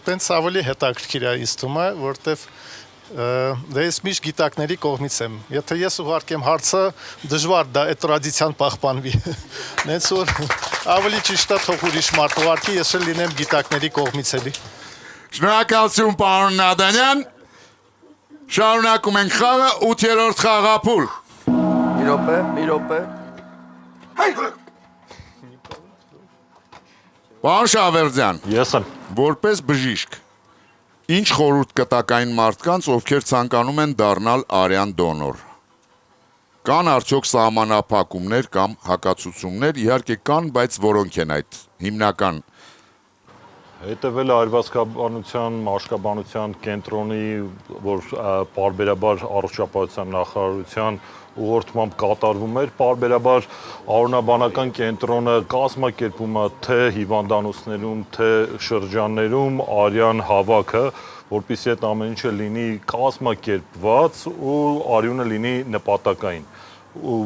Տենց ավելի հետաքրքիր է ինձ թվում է, որտեվ դե ես միշտ գիտակների կողմից եմ։ Եթե ես ուղարկեմ հարցը, դժվար դա այդ տրադիցիան պահպանվի։ Նենց որ ավելի ճիշտ է թող ուրիշ մարդ ուղարկի, ես էլ լինեմ գիտակների կողմից էլի։ Շնորհակալություն, պարոն Նադանյան։ Շարունակում ենք խաղը, 8-րդ խաղափուլ։ Մի րոպե։ Պարոն Շավերդյան։ Ես եմ։ Որպես բժիշկ, ինչ խորհուրդ կտաք այն մարդկանց, ովքեր ցանկանում են դառնալ արյան դոնոր։ Կան արդյոք սահմանափակումներ կամ հակացություններ, իհարկե կան, բայց որոնք են այդ հիմնական։ Հետևել այրվածքաբանության, մաշկաբանության կենտրոնի, որ պարբերաբար առողջապահության նախարարության ուղղորդմամբ կատարվում էր, պարբերաբար արյունաբանական կենտրոնը կազմակերպում է թե հիվանդանոցներում, թե շրջաններում արյան հավաքը, որպեսզի այդ ամեն ինչը լինի կազմակերպված ու արյունը լինի նպատակային։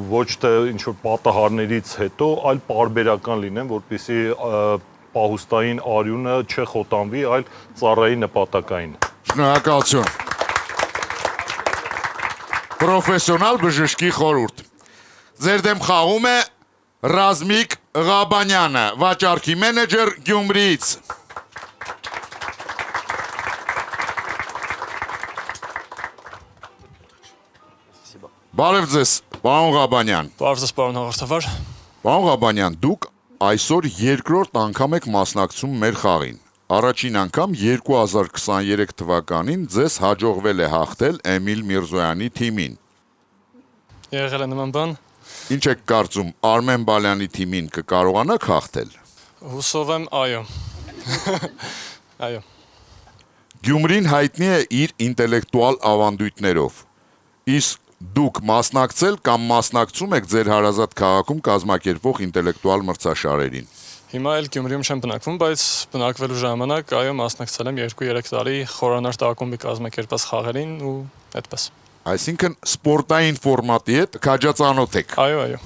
Ոչ թե ինչ-որ պատահարներից հետո, այլ պարբերական լինեն, որպեսզի պահուստային արյունը չխոտանվի, այլ ծառայի նպատակային։ Շնորհակալություն։ Պրոֆեսիոնալ բժշկի խորհուրդ։ Ձեր դեմ խաղում է Ռազմիկ Ղաբանյանը, վաճառքի մենեջեր Գյումրիից։ Բարև ձեզ, պարոն Ղաբանյան։ Բարև ձեզ, պարոն հաղորդավար։ Պարոն Ղաբանյան, դուք այսօր երկրորդ անգամ եք մասնակցում մեր խաղին։ Առաջին անգամ 2023 թվականին ձեզ հաջողվել է հաղթել Էմիլ Միրզոյանի թիմին։ Եղել է նման բան։ Ինչ եք կարծում, Արմեն Բալյանի թիմին կկարողանաք հաղթել։ Հուսով եմ, այո։ Այո։ Գյումրին հայտնի է իր ինտելեկտուալ ավանդույթներով։ Իսկ դուք մասնակցել կամ մասնակցում եք ձեր հարազատ քաղաքում կազմակերպվող ինտելեկտուալ մրցաշարերին։ Հիմա էլ Գյումրիում չեմ բնակվում, բայց բնակվելու ժամանակ այո մասնակցել եմ 2-3 տարի խորանարդ ակումբի կազմակերպած խաղերին ու այդպես։ Այսինքն սպորտային ֆորմատի հետ քաջածանոթ եք։ Այո, այո։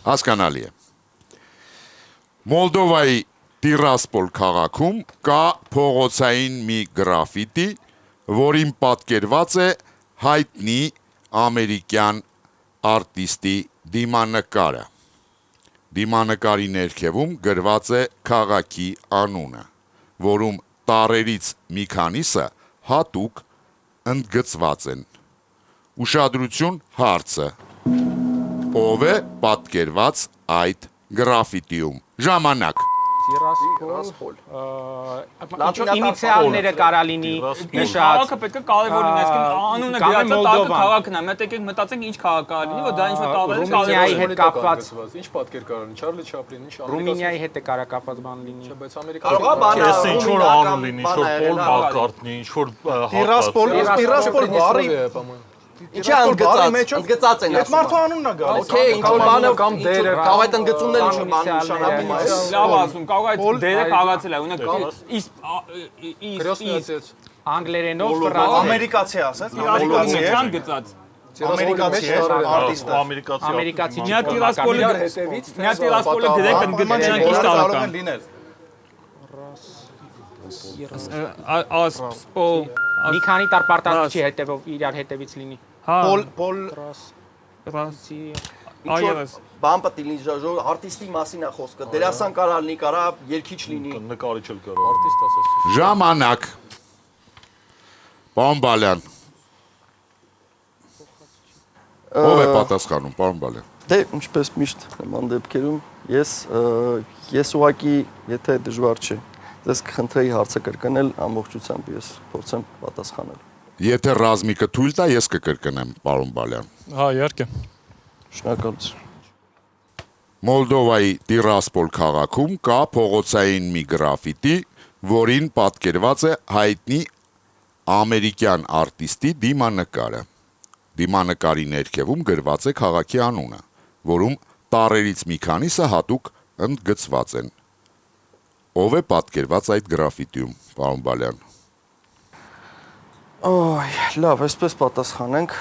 Հասկանալի է։ Մոլդովայի Տիրասպոլ քաղաքում կա փողոցային մի գրաֆիտի, որին պատկերված է հայտնի ամերիկյան արտիստի դիմանկարը։ Դիմանկարի ներքևում գրված է քաղաքի անունը, որում տառերից մի քանիսը հատուկ ընդգծված են։ Ուշադրություն հարցը. ով է պատկերված այդ գրաֆիտիում։ Ժամանակ։ Տիրասպոլ։ Ինիցիալները կարա լինի նշած։ Քաղաքը պետք է կարևոր լինի, այսինքն անունը գրած է տակը քաղաքն է։ Մենք եկեք մտածենք ինչ քաղաք կարա լինի, որ դա ինչ-որ տարբեր Ռումինիայի հետ կապված։ Ինչ պատկեր կարա լինի, Չարլի Չապլին, ինչ Ռումինիայի հետ է կարա կապված բան լինի։ Չէ, բայց Կարողա բանը ինչ-որ անուն լինի, ինչ-որ Պոլ Մակկարտնի, ինչ-որ Տիրասպոլ բարի Ինչա ընդգծած են ասում։ Այդ մարդու անունն է գալիս։ Okay, ինչ-որ բանը կամ դերը, կարող այդ ընդգծումն էլ ինչ-որ բան նշանակում է։ Լավ ասում, կարող այդ դերը քաղացել է, ունեք Իսկ անգլերենով ֆրազը ամերիկացի ասես, ամերիկացի չան գծած։ ամերիկացի արտիստը։ ամերիկացի Միա տիրասպոլը գրեք ընդգծած չան քիչ տարական։ լինել։ Ասպո մի քանի տար պարտադիր հետևով իրար հետևից լինի։ Պոլ այևս բան պետք է լինի ժոժ արտիստի մասին է խոսքը։ Դերասան կարա լինի, կարա երգիչ լինի։ Նկարիչ էլ կարող արտիստ ասես։ Ժամանակ։ Պարոն Բալյան։ Ով է պատասխանում, պարոն Բալյան։ Դե ինչպես միշտ նման դեպքերում ես ուղղակի եթե դժվար չէ Ձեզ կխնդրեի հարցը կրկնել ամբողջությամբ ես փորձեմ պատասխանել։ Եթե Ռազմիկը թույլ տա, ես կկրկնեմ, պարոն Բալյան։ Հա, իհարկե։ Շնորհակալություն։ Մոլդովայի Տիրասպոլ քաղաքում կա փողոցային մի գրաֆիտի, որին պատկերված է հայտնի ամերիկյան արտիստի դիմանկարը։ Դիմանկարի ներքևում գրված է քաղաքի անունը, որում տառերից մի քանիսը հատուկ ընդգծված են։ Ով է պատկերված այդ գրաֆիտիում, պարոն Բալյան։ Ոյ, լավ, այսպես պատասխանենք,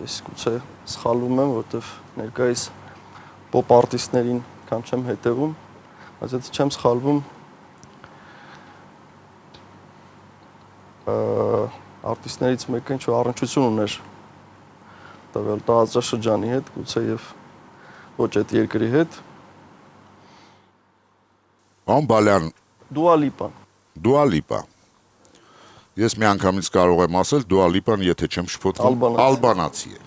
ես գուցե սխալվում եմ, որովհետև ներկայիս պոպ արտիստներին կամ չեմ հետևում, բայց եթե չեմ սխալվում, արտիստներից մեկը ինչ-որ առնչություն ուներ տվյալ տարածաշրջանի հետ, գուցե եւ ոչ այդ երկրի հետ։ Պարոն Բալյան, Դուա Լիպան։ Դուա Լիպա։ Ես մի անգամից կարող եմ ասել, Դուա Լիպան, եթե չեմ շփոթվում, ալբանացի է։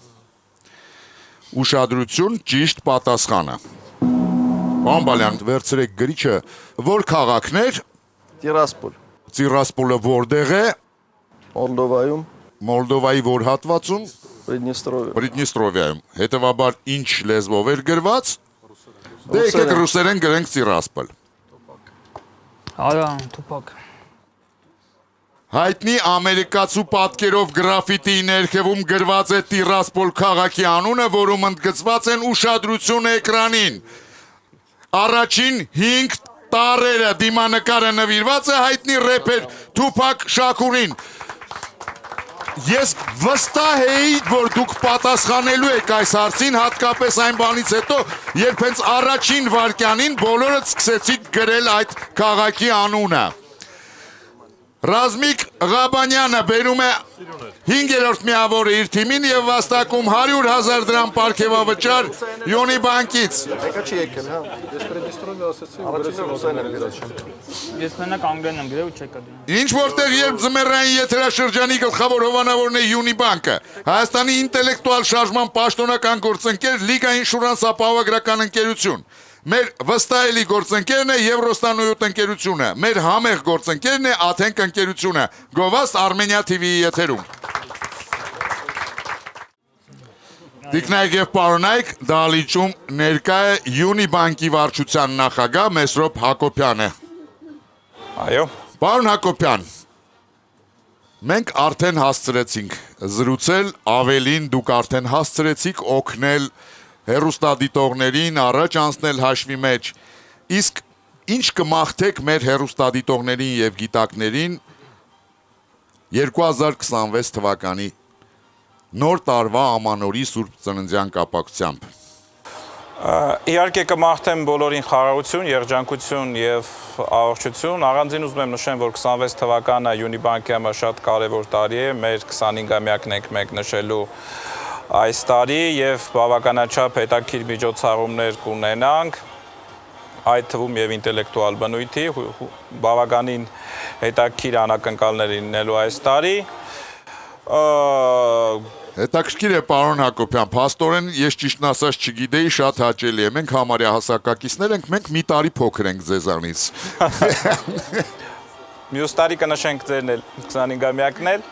Ուշադրություն, ճիշտ պատասխանը։ Պարոն Բալյան, վերցրեք գրիչը, որ քաղաքներ։ Տիրասպոլ։ Տիրասպոլը որտեղ է։ Մոլդովայում։ Մոլդովայի որ հատվածում։ Պրիդնիստրովիայում։ Հետևաբար ինչ լեզվով էր գրված։ Դե եկեք ռուսերեն գրենք Տիրասպոլ։ Արա, Տուպակ։ Հայտնի ամերիկացու պատկերով գրաֆիտի ներքևում գրված է Տիրասպոլ քաղաքի անունը, որում ընդգծված են ուշադրություն էկրանին։ Առաջին 5 տառերը դիմանկարը նվիրված է հայտնի рэփեր Թուփակ Շաքուրին։ Ես վստահ էի, որ դուք պատասխանելու եք այս հարցին, հատկապես այն բանից հետո, երբ հենց առաջին վայրկյանին բոլորը սկսեցիք գրել այդ քաղաքի անունը։ Ռազմիկ Ղաբանյանը բերում է 5-րդ միավորը իր թիմին եւ վաստակում 100,000 դրամ պարգևավճար Յոնի բանկից։ Եկա չի եկել, հա։ Ես պրեդիստրոյը ասացի, Ես մենակ անգլերեն եմ գրել ու չեկա դու։ Ինչ որտեղ երբ ձմեռային եթերաշրջանի գլխավոր հովանավորն է Յունի բանկը, Հայաստանի ինտելեկտուալ շարժման պաշտոնական գործընկեր Լիգա ինշուրանս ապահովագրական ընկերություն։ Մեր վստահելի գործընկերն է Եվրոստանոյոտ ընկերությունը, մեր համեղ գործընկերն է Աթենք ընկերությունը, Գովաստ Armenia TV-ի եթերում։ Տիկնայք եւ պարոնայք, դահլիճում ներկա է Յունի բանկի վարչության նախագահ Մեսրոպ Հակոբյանը։ Այո։ Պարոն Հակոբյան, մենք արդեն հասցրեցինք զրուցել, ավելին դուք արդեն հասցրեցիք օգնել հեռուստադիտողներին առաջ անցնել հաշվի մեջ, իսկ ինչ կմաղթեք մեր հեռուստադիտողներին եւ գիտակներին 2026 թվականի նոր տարվա ամանորի Սուրբ Ծննդյան կապակցությամբ։ Իհարկե կմաղթեմ բոլորին խաղաղություն, երջանկություն եւ առողջություն։ Առանձին ուզում եմ նշեմ, որ 26 թվականը Յունի բանկի համար շատ կարեւոր տարի է, մեր 25-ամյակն ենք մենք նշելու այս տարի եւ բավականաչափ հետաքրքիր միջոցառումներ կունենանք, այդ թվում եւ ինտելեկտուալ բնույթի, բավականին հետաքրքիր անակնկալներ լինելու այս տարի։ Հետաքրքիր է պարոն Հակոբյան, փաստորեն ես ճիշտն ասած չգիտեի, շատ հաճելի է, մենք համարյա հասակակիցներ ենք, մենք մի տարի փոքր ենք ձեզանից։ Մյուս տարի կնշենք ձերն էլ 25-ամյակն էլ։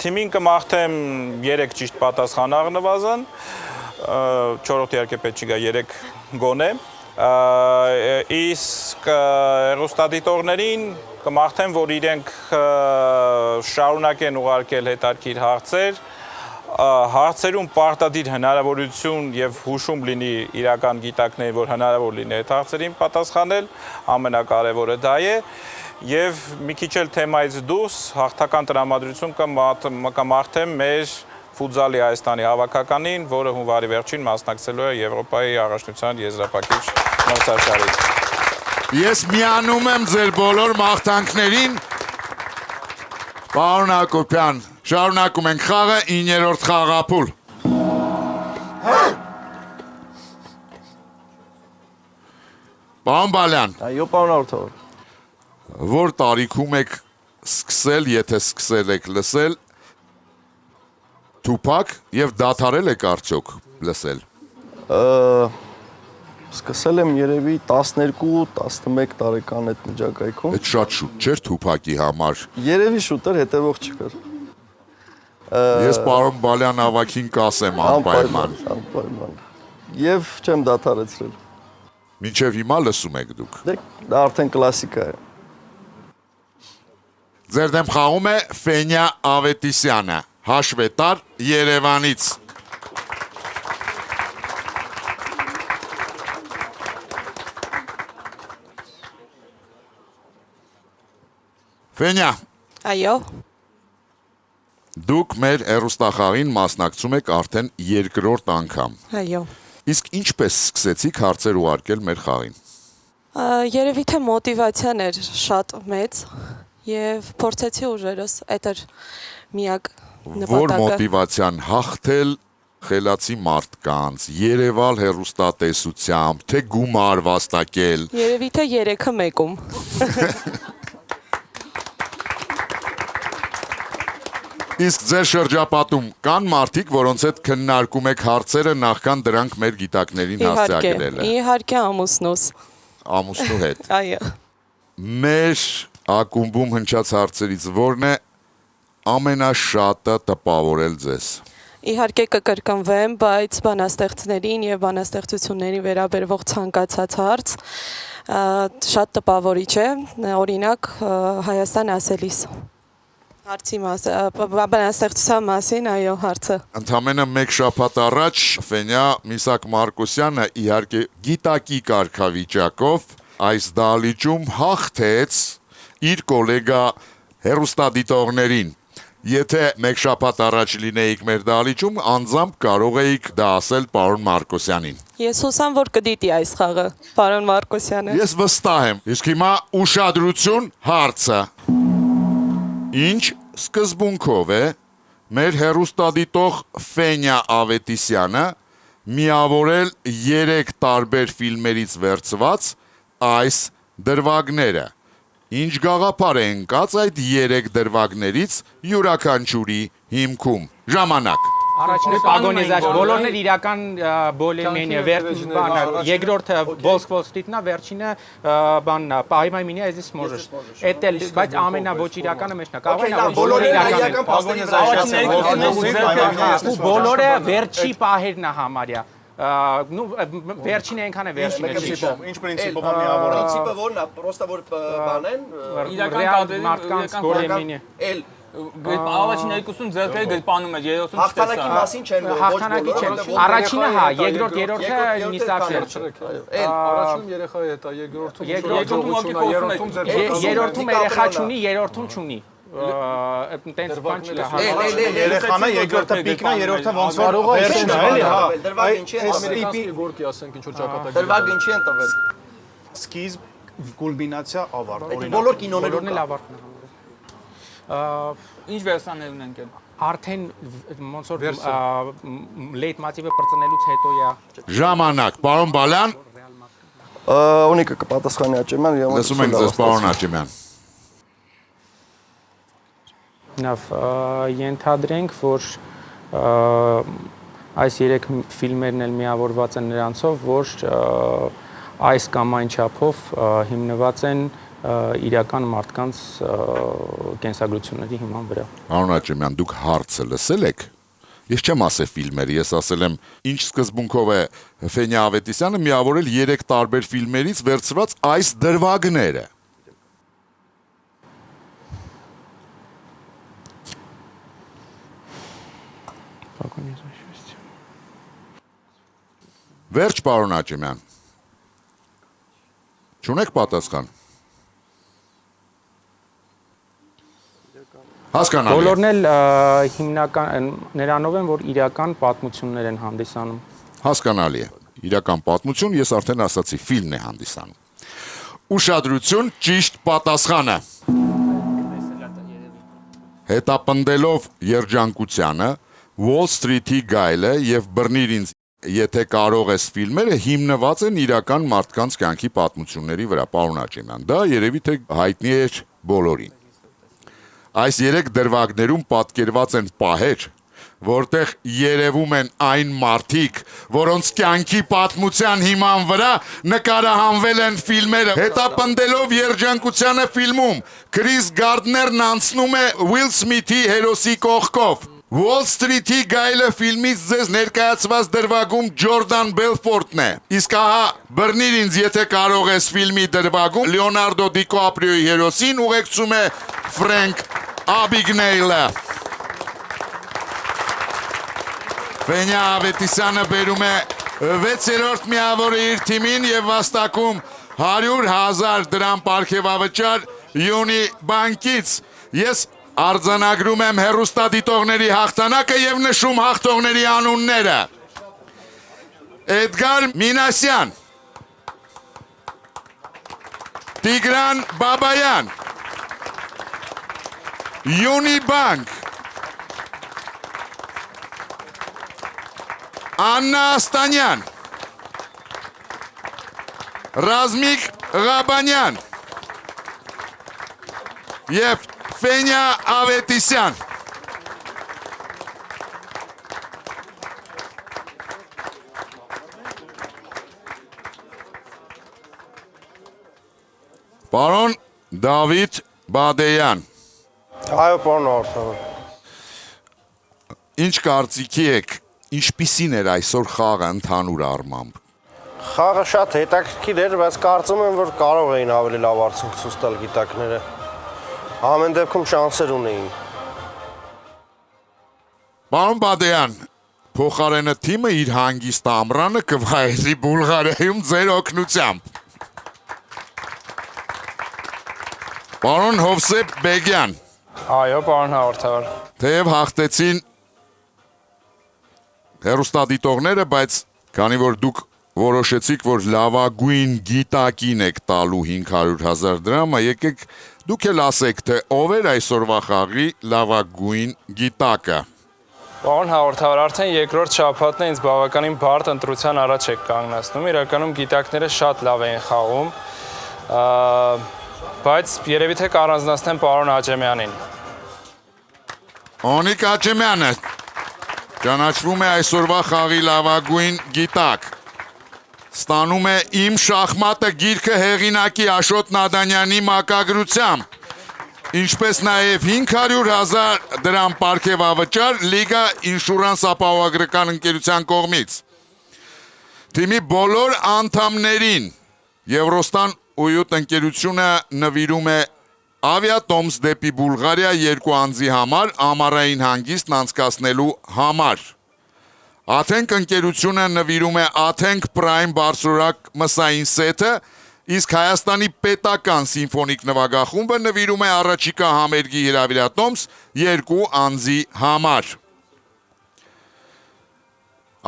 Թիմին կմաղթեմ 3 ճիշտ պատասխան առնվազն, 4-րդ իհարկե պետք չի գա 3 գոնե, իսկ հեռուստադիտողներին կմաղթեմ, որ իրենք շարունակեն ուղարկել հետաքրքիր հարցեր, հարցերում պարտադիր հնարավորություն եւ հուշում լինի իրական գիտակներին, որ հնարավոր լինի այդ հարցերին պատասխանել, ամենակարևորը դա է։ Եվ մի քիչ էլ թեմայից դուրս հաղթական տրամադրություն կմաղթեմ մեր ֆուտզալի Հայաստանի հավաքականին, որը հունվարի վերջին մասնակցելու է Եվրոպայի առաջնության եզրափակիչ մրցաշարին։ Ես միանում եմ ձեր բոլոր մաղթանքներին։ Պարոն Հակոբյան, շարունակում ենք խաղը 9-րդ խաղափուլ։ Պարոն Բալյան։ Այո, պարոն Արտավար։ Որ տարիքում եք սկսել, եթե սկսել եք լսել Թուփակ եւ դադարել եք արդյոք լսել։ Սկսել եմ երևի 12-11 տարեկան այդ միջակայքում։ Այդ շատ շուտ չէր Թուփակի համար։ Երևի շուտ էր, հետևող չկար։ Ես պարոն Բալյան ավագին կասեմ անպայման։ Անպայման։ Եվ չեմ դադարեցրել։ Մինչև հիմա լսում եք դուք։ Դա արդեն կլասիկա է։ Ձեր դեմ խաղում է Ֆենյա Ավետիսյանը, հաշվետար Երևանից։ Ֆենյա։ Այո։ Դուք մեր հեռուստախաղին մասնակցում եք արդեն 2-րդ անգամ։ Այո։ Իսկ ինչպես սկսեցիք հարցեր ուղարկել մեր խաղին։ Երևի թե մոտիվացիան էր շատ մեծ եւ փորձեցի ուժերս, այդ էր միակ նպատակը։ Որ մոտիվացիան հաղթել խելացի մարդկանց, Երևալ հեռուստատեսությամբ, թե գումար վաստակել։ Երևի թե 3-ը մեկում։ Իսկ ձեր շրջապատում կան մարդիկ, որոնց հետ քննարկում եք հարցերը նախքան դրանք մեր գիտակներին հասցեագրելը։ Իհարկե ամուսնուս։ Ամուսնու հետ։ Այո։ Մեր ակումբում հնչած հարցերից որն է ամենաշատը տպավորել ձեզ։ Իհարկե կկրկնվեմ, բայց բանաստեղծներին եւ բանաստեղծություններին վերաբերող ցանկացած հարց շատ տպավորիչ է, օրինակ Հայաստան ասելիս։ Հարցի բանաստեղծության մասին, այո, հարցը։ Ընդամենը մեկ շաբաթ առաջ Ֆենյա Միսակ Մարկոսյանը իհարկե գիտակի կարգավիճակով այս դահլիճում հաղթեց իր գոլեգա հեռուստադիտողներին։ Եթե մեկ շաբաթ առաջ լինեիք մեր դահլիճում, անձամբ կարող էիք դա ասել պարոն Մարկոսյանին։ Ես հուսամ, որ կդիտի այս խաղը, պարոն Մարկոսյանը։ Ես վստահ եմ։ Իսկ հիմա ուշադրություն հարցը։ Ինչ սկզբունքով է մեր հեռուստադիտող Ֆենյա Ավետիսյանը միավորել 3 տարբեր ֆիլմերից վերցված այս դրվագները։ Ինչ գաղափար է ընկած այդ 3 դրվագներից յուրաքանչյուրի հիմքում։ Ժամանակ։ Առաջինը Պագոնեզաշ, բոլորն էլ իրական բոլեմենի, երկրորդը Volsk Wall Street-ն է, վերջինը բանն է, Պայմայմինի այս սմոժը։ Էդ էլ, բայց ամենաոչ ինականը մեջն է, կարող է բոլորը իրական։ Բոլորը վերջի պահերն է համարյա։ Ну, վերջին այնքան է վերջին է։ Ինչ պրինցիպով է միավորը։ Պրինցիպը որն է, պրոստը որ բանեն, իրական մարդկանց բոլեմենի։ Էլ Առաջին երկուսում ձեռքերը գրպանում էր, երրորդում հաղթանակի մասին չեն որ հաղթանակի չեն։ Առաջինը հա, երրորդը նիսավ վերջը։ Առաջինում երեխայի հետ է, երրորդում երեխա չունի, երրորդում չունի։ Տենց բան չկա։ Երեխան է, երկրորդը պիկն է, երրորդը ոնց որ վերջն է, էլի, հա։ Դրվագ ինչի են տիպի գորկի ասենք ինչ որ ճակատագրի։ Դրվագ ինչի են տվել։ Սկիզբ, կուլմինացիա, ավարտ։ Բոլոր կինոներում էլ ավարտն է։ Ինչ վերսաններ ունենք են։ Արդեն ոնց որ լեյտ մոտիվը բրծնելուց հետո է։ Ժամանակ, պարոն Բալյան։ Ունիկը կպատասխանի Աճեմյան, լսում ենք ձեզ պարոն Աճեմյան։ Նավ, ենթադրենք, որ այս 3 ֆիլմերն էլ միավորված են նրանցով, որ այս կամ այն չափով հիմնված են իրական մարդկանց կենսագրությունների հիման վրա։ Պարոն Աճեմյան, դուք հարցը լսել եք։ Ես չեմ ասել ֆիլմերի, ես ասել եմ ինչ սկզբունքով է Ֆենյա Ավետիսյանը միավորել 3 տարբեր ֆիլմերից վերցված այս դրվագները։ Վերջ, պարոն Աճեմյան։ Չունեք պատասխան։ Հասկանալի։ Բոլորն էլ հիմնական նրանով են, որ իրական պատմություններ են հանդիսանում։ Հասկանալի է։ Իրական պատմություն, ես արդեն ասացի, ֆիլմն է հանդիսանում։ Ուշադրություն, ճիշտ պատասխանը։ Հետապնդելով երջանկությանը, Wall Street-ի գայլը եւ բռնիր ինձ, եթե կարող ես ֆիլմերը հիմնված են իրական մարդկանց կյանքի պատմությունների վրա, պարոն Աճեմյան։ Դա երևի թե հայտնի է բոլորին։ Այս 3 դրվագներում պատկերված են պահեր, որտեղ երևում են այն մարդիկ, որոնց կյանքի պատմության հիման վրա նկարահանվել են ֆիլմերը։ Հետապնդելով երջանկությանը ֆիլմում Քրիս Գարդներն անցնում է Ուիլ Սմիթի հերոսի կողքով։ Wall Street-ի գայլը ֆիլմից ձեզ ներկայացված դրվագում Ջորդան Բելֆորտն է։ Իսկ ահա բռնիր ինձ, եթե կարող ես ֆիլմի դրվագում Լեոնարդո Դիկապրիոյի հերոսին ուղեկցում է Ֆրենկ Աբիգնեյլը։ Ֆենյա Ավետիսյանը բերում է 6-րդ միավորը իր թիմին եւ վաստակում 100,000 դրամ պարգևավճար Յունի բանկից։ Ես արձանագրում եմ հեռուստադիտողների հաղթանակը եւ նշում հաղթողների անունները։ Էդգար Մինասյան, Տիգրան Բաբայան, Յունի բանկ, Աննա Աստանյան, Ռազմիկ Ղաբանյան եւ Ֆենյա Ավետիսյան։ Պարոն Դավիթ Բադեյան։ Այո, պարոն Արտավան։ Ինչ կարծիքի եք, ինչպիսին էր այսօր խաղը ընդհանուր առմամբ։ Խաղը շատ հետաքրքիր էր, բայց կարծում եմ, որ կարող էին ավելի լավ արդյունք ցույց տալ գիտակները։ Ամեն դեպքում շանսեր ունեին։ Պարոն Բադեյան, փոխարենը թիմը իր հանգիստ ամռանը կվայելի Բուլղարիայում ձեր օգնությամբ։ Պարոն Հովսեփ Բեգյան։ Այո, պարոն հաղորդավար։ Թեև հաղթեցին հեռուստադիտողները, բայց քանի որ դուք որոշեցիք, որ լավագույն գիտակին եք տալու 500,000 դրամը, եկեք դուք էլ ասեք, թե ով էր այսօրվա խաղի լավագույն գիտակը։ Պարոն հաղորդավար, արդեն երկրորդ շաբաթն է ինձ բավականին բարդ ընտրության առաջ եք կանգնացնում, իրականում գիտակները շատ լավ էին խաղում, բայց երևի թե կառանձնացնեմ պարոն Աջեմյանին։ Օնիկ Աջեմյանը ճանաչվում է այսօրվա խաղի լավագույն գիտակ։ Ստանում է «Իմ շախմատը» գիրքը հեղինակի Աշոտ Նադանյանի մակագրությամբ, ինչպես նաև 500,000 դրամ պարգևավճար Լիգա ինշուրանս ապահովագրական ընկերության կողմից։ Թիմի բոլոր անդամներին Եվրոստան ույուտ ընկերությունը նվիրում է ավիատոմս դեպի Բուլղարիա 2 անձի համար ամառային հանգիստն անցկացնելու համար։ Աթենք ընկերությունը նվիրում է Աթենք Prime բարձրորակ մսային սեթը, իսկ Հայաստանի պետական սիմֆոնիկ նվագախումբը նվիրում է առաջիկա համերգի հրավիրատոմս 2 անձի համար։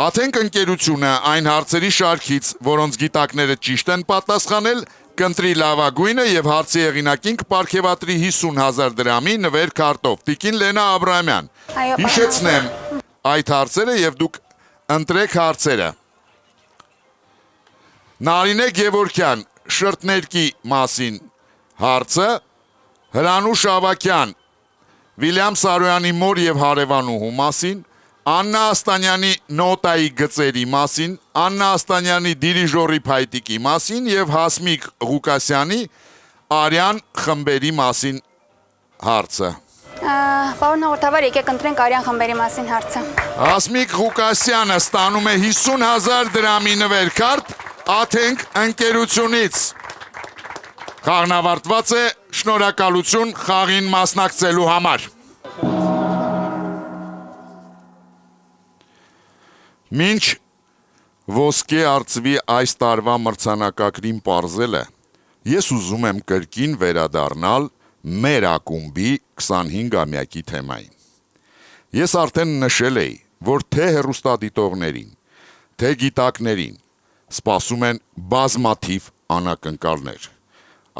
Աթենք ընկերությունը այն հարցերի շարքից, որոնց գիտակները ճիշտ են պատասխանել, կընտրի լավագույնը եւ հարցի հեղինակին կպարգեւատրի 50,000 դրամի նվեր քարտով։ Տիկին Լենա Աբրահամյան, հիշեցնեմ այդ հարցերը եւ դուք ընտրեք հարցերը։ Նարինե Գևորգյան, շրթներկի մասին հարցը, Հրանուշ Ավակյան, Վիլյամ Սարոյանի մոր եւ հարևանուհու մասին, Աննա Աստանյանի նոտայի գծերի մասին, Աննա Աստանյանի դիրիժորի փայտիկի մասին եւ Հասմիկ Ղուկասյանի Արյան խմբերի մասին հարցը։ Պարոն հաղորդավար, եկեք ընտրենք Արյան խմբերի մասին հարցը։ Հասմիկ Ղուկասյանը ստանում է 50,000 դրամի նվեր քարտ Աթենք ընկերությունից։ Խաղն ավարտված է, շնորհակալություն խաղին մասնակցելու համար։ Մինչ ոսկե արծվի այս տարվա մրցանակակրին պարզելը, ես ուզում եմ կրկին վերադառնալ մեր ակումբի 25-ամյակի թեմային։ Ես արդեն նշել էի, որ թե հեռուստադիտողներին, թե գիտակներին սպասում են բազմաթիվ անակնկալներ։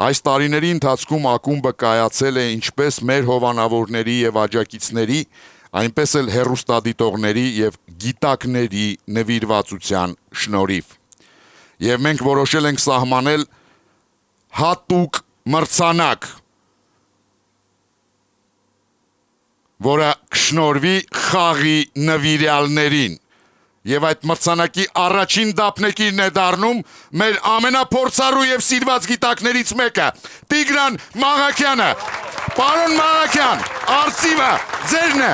Այս տարիների ընթացքում ակումբը կայացել է ինչպես մեր հովանավորների եւ աջակիցների, այնպես էլ հեռուստադիտողների եւ գիտակների նվիրվածության շնորհիվ։ Եվ մենք որոշել ենք սահմանել հատուկ մրցանակ, որը կշնորհվի խաղի նվիրյալներին։ Եվ այդ մրցանակի առաջին դափնեկիրն է դառնում մեր ամենափորձառու եւ սիրված գիտակներից մեկը՝ Տիգրան Մաղաքյանը։ Պարոն Մաղաքյան, արծիվը ձերն է։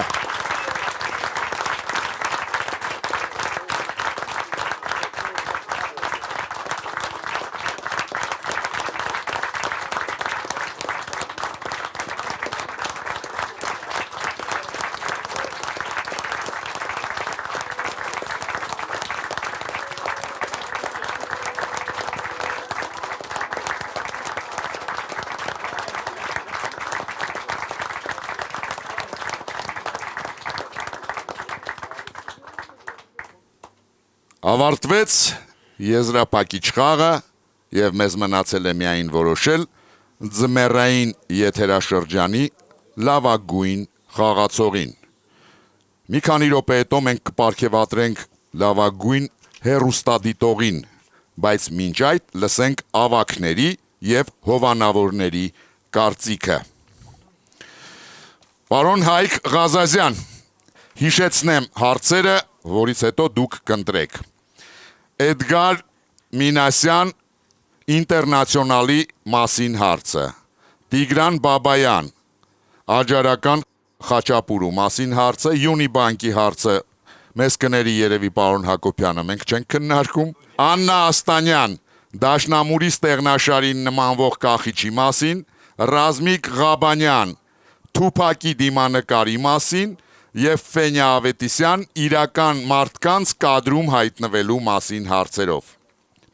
Ավարտվեց եզրափակիչ խաղը եւ մեզ մնացել է միայն որոշել ձմեռային եթերաշրջանի լավագույն խաղացողին։ Մի քանի րոպե հետո մենք կպարգևատրենք լավագույն հեռուստադիտողին, բայց մինչ այդ լսենք ավագների եւ հովանավորների կարծիքը։ Պարոն Հայկ Ղազազյան, հիշեցնեմ հարցերը, որից հետո դուք կընտրեք։ Էդգար Մինասյան ինտերնացիոնալի մասին հարցը, Տիգրան Բաբայան աջարական Խաչապուրու մասին հարցը, Յունիբանկի հարցը, մեզ կների երևի պարոն Հակոբյանը, մենք չենք քննարկում, Աննա Աստանյան Դաշնամուրի ստեղնաշարին նմանվող կախիչի մասին, Ռազմիկ Ղաբանյան Թուփակի դիմանկարի մասին եւ Ֆենյա Ավետիսյան իրական մարդկանց կադրում հայտնվելու մասին հարցերով։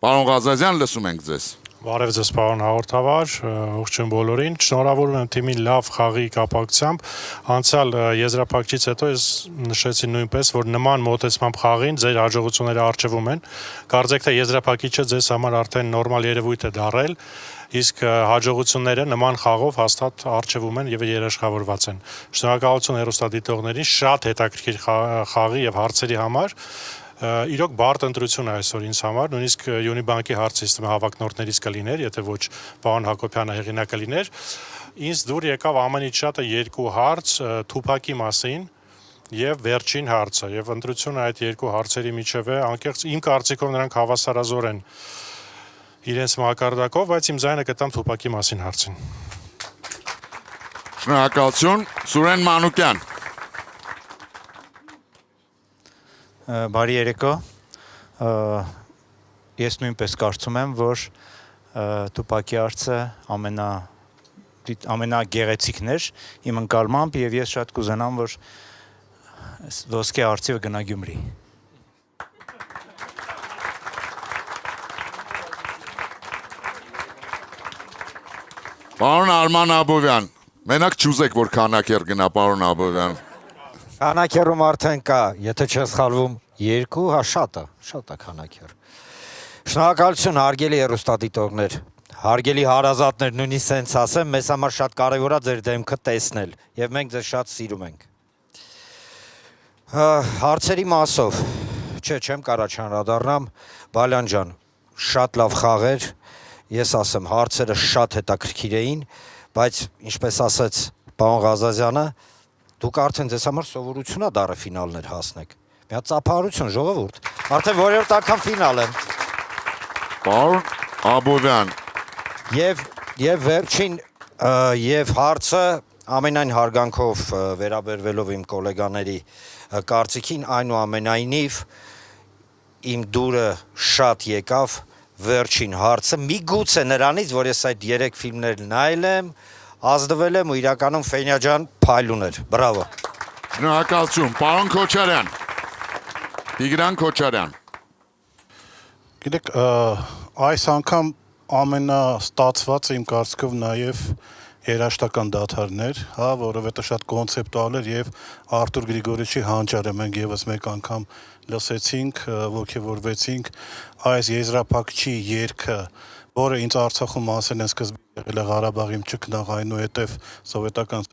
Պարոն Ղազազյան, լսում ենք ձեզ։ Բարև ձեզ պարոն հաղորդավար, ողջույն բոլորին։ Շնորհավորում եմ թիմին լավ խաղի կապակցությամբ։ Անցյալ եզրափակչից հետո ես նշեցի նույնպես, որ նման մոտեցմամբ խաղին ձեր հաջողությունները առջևում են։ Կարծեք թե եզրափակիչը ձեզ համար արդեն նորմալ երևույթ է դառել, իսկ հաջողությունները նման խաղով հաստատ առջևում են եւ երաշխավորված են։ Շնորհակալություն հեռուստադիտողներին շատ հետաքրքիր խաղի եւ հարցերի համար։ Իրոք բարդ ընտրություն է այսօր ինձ համար, նույնիսկ Յունիբանկի հարցը հավակնորդներից կլիներ, եթե ոչ պարոն Հակոբյանը հեղինակը լիներ։ Ինձ դուր եկավ ամենից շատը երկու հարց Թուփակի մասին եւ վերջին հարցը, եւ ընտրությունը այդ երկու հարցերի միջև է, անկեղծ իմ կարծիքով նրանք հավասարազոր են իրենց մակարդակով, բայց իմ ձայնը կտամ Թուփակի մասին հարցին։ Շնորհակալություն, Սուրեն Մանուկյան։ Բարի երեկո, ես նույնպես կարծում եմ, որ Թուփակի հարցը ամենագեղեցիկն էր իմ ընկալմամբ և ես շատ կուզենամ, որ ոսկե արծիվը գնա Գյումրի։ Պարոն Արման Աբովյան, մենակ չուզեք, որ քանակեր գնա, պարոն Աբովյան։ Քանակերում արդեն կա, եթե չես խալվում, երկու, հա շատ է քանակեր։ Շնորհակալություն հարգելի հեռուստադիտողներ, հարգելի հարազատներ, նույնիսկ սենց ասեմ, մեզ համար շատ կարևոր է ձեր դեմքը տեսնել եւ մենք ձեզ շատ սիրում ենք։ Հարցերի մասով, չեմ կարա չանդրադառնամ, Բալյան ջան, շատ լավ խաղեր, ես ասեմ, հարցերը շատ հետաքրքիր էին, բայց ինչպես ասաց պարոն Ղազազյանը, դուք արդեն ձեզ համար սովորություն է դառը ֆինալներ հասնեք։ Մի հատ ծափահարություն, ժողովուրդ։ Արդեն որերորդ անգամ ֆինալ եմ։ Պարոն Աբովյան։ Եվ վերջին եւ հարցը ամենայն հարգանքով վերաբերվելով իմ գոլեգաների կարծիքին, այնուամենայնիվ իմ դուրը շատ եկավ վերջին հարցը, միգուցե նրանից, որ ես այդ 3 ֆիլմներ նայել եմ, ազդվել եմ ու իրականում Ֆենյա ջան փայլուն էր, բրավո։ Շնորհակալություն, պարոն Քոչարյան։ Տիգրան Քոչարյան։ Գիտեք, այս անգամ ամենաստացվածը իմ կարծիքով նաև երաշտական դադարներ, հա, որովհետև շատ կոնցեպտուալ էր եւ Արտուր Գրիգորիչի հանճարը մենք եւս մեկ անգամ լսեցինք, ոգևորվեցինք այս եզրափակչի երգը, որը ինձ Արցախում ասել են սկզբում եղել է Ղարաբաղի ճկնաղ, այնուհետև սովետական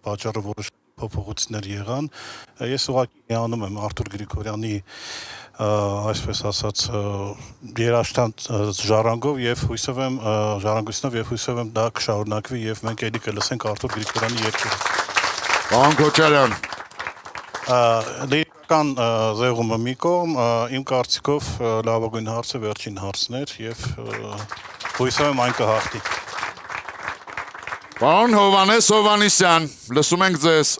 պատճառով որոշ փոփոխություններ եղան։ Ես ուղղակի միանում եմ Արտուր Գրիգորյանի այսպես ասած երաշտան ժառանգով եւ հույսով եմ դա կշարունակվի եւ մենք ելի կլսենք Արտուր Գրիգորյանի երգերը։ Պարոն Քոչարյան, լիրիկական զեղումը մի կողմ, իմ կարծիքով լավագույն հարցը վերջին հարցն էր եւ հույսով եմ այն կհաղթի։ Պարոն Հովանես Հովանեսյան, լսում ենք ձեզ։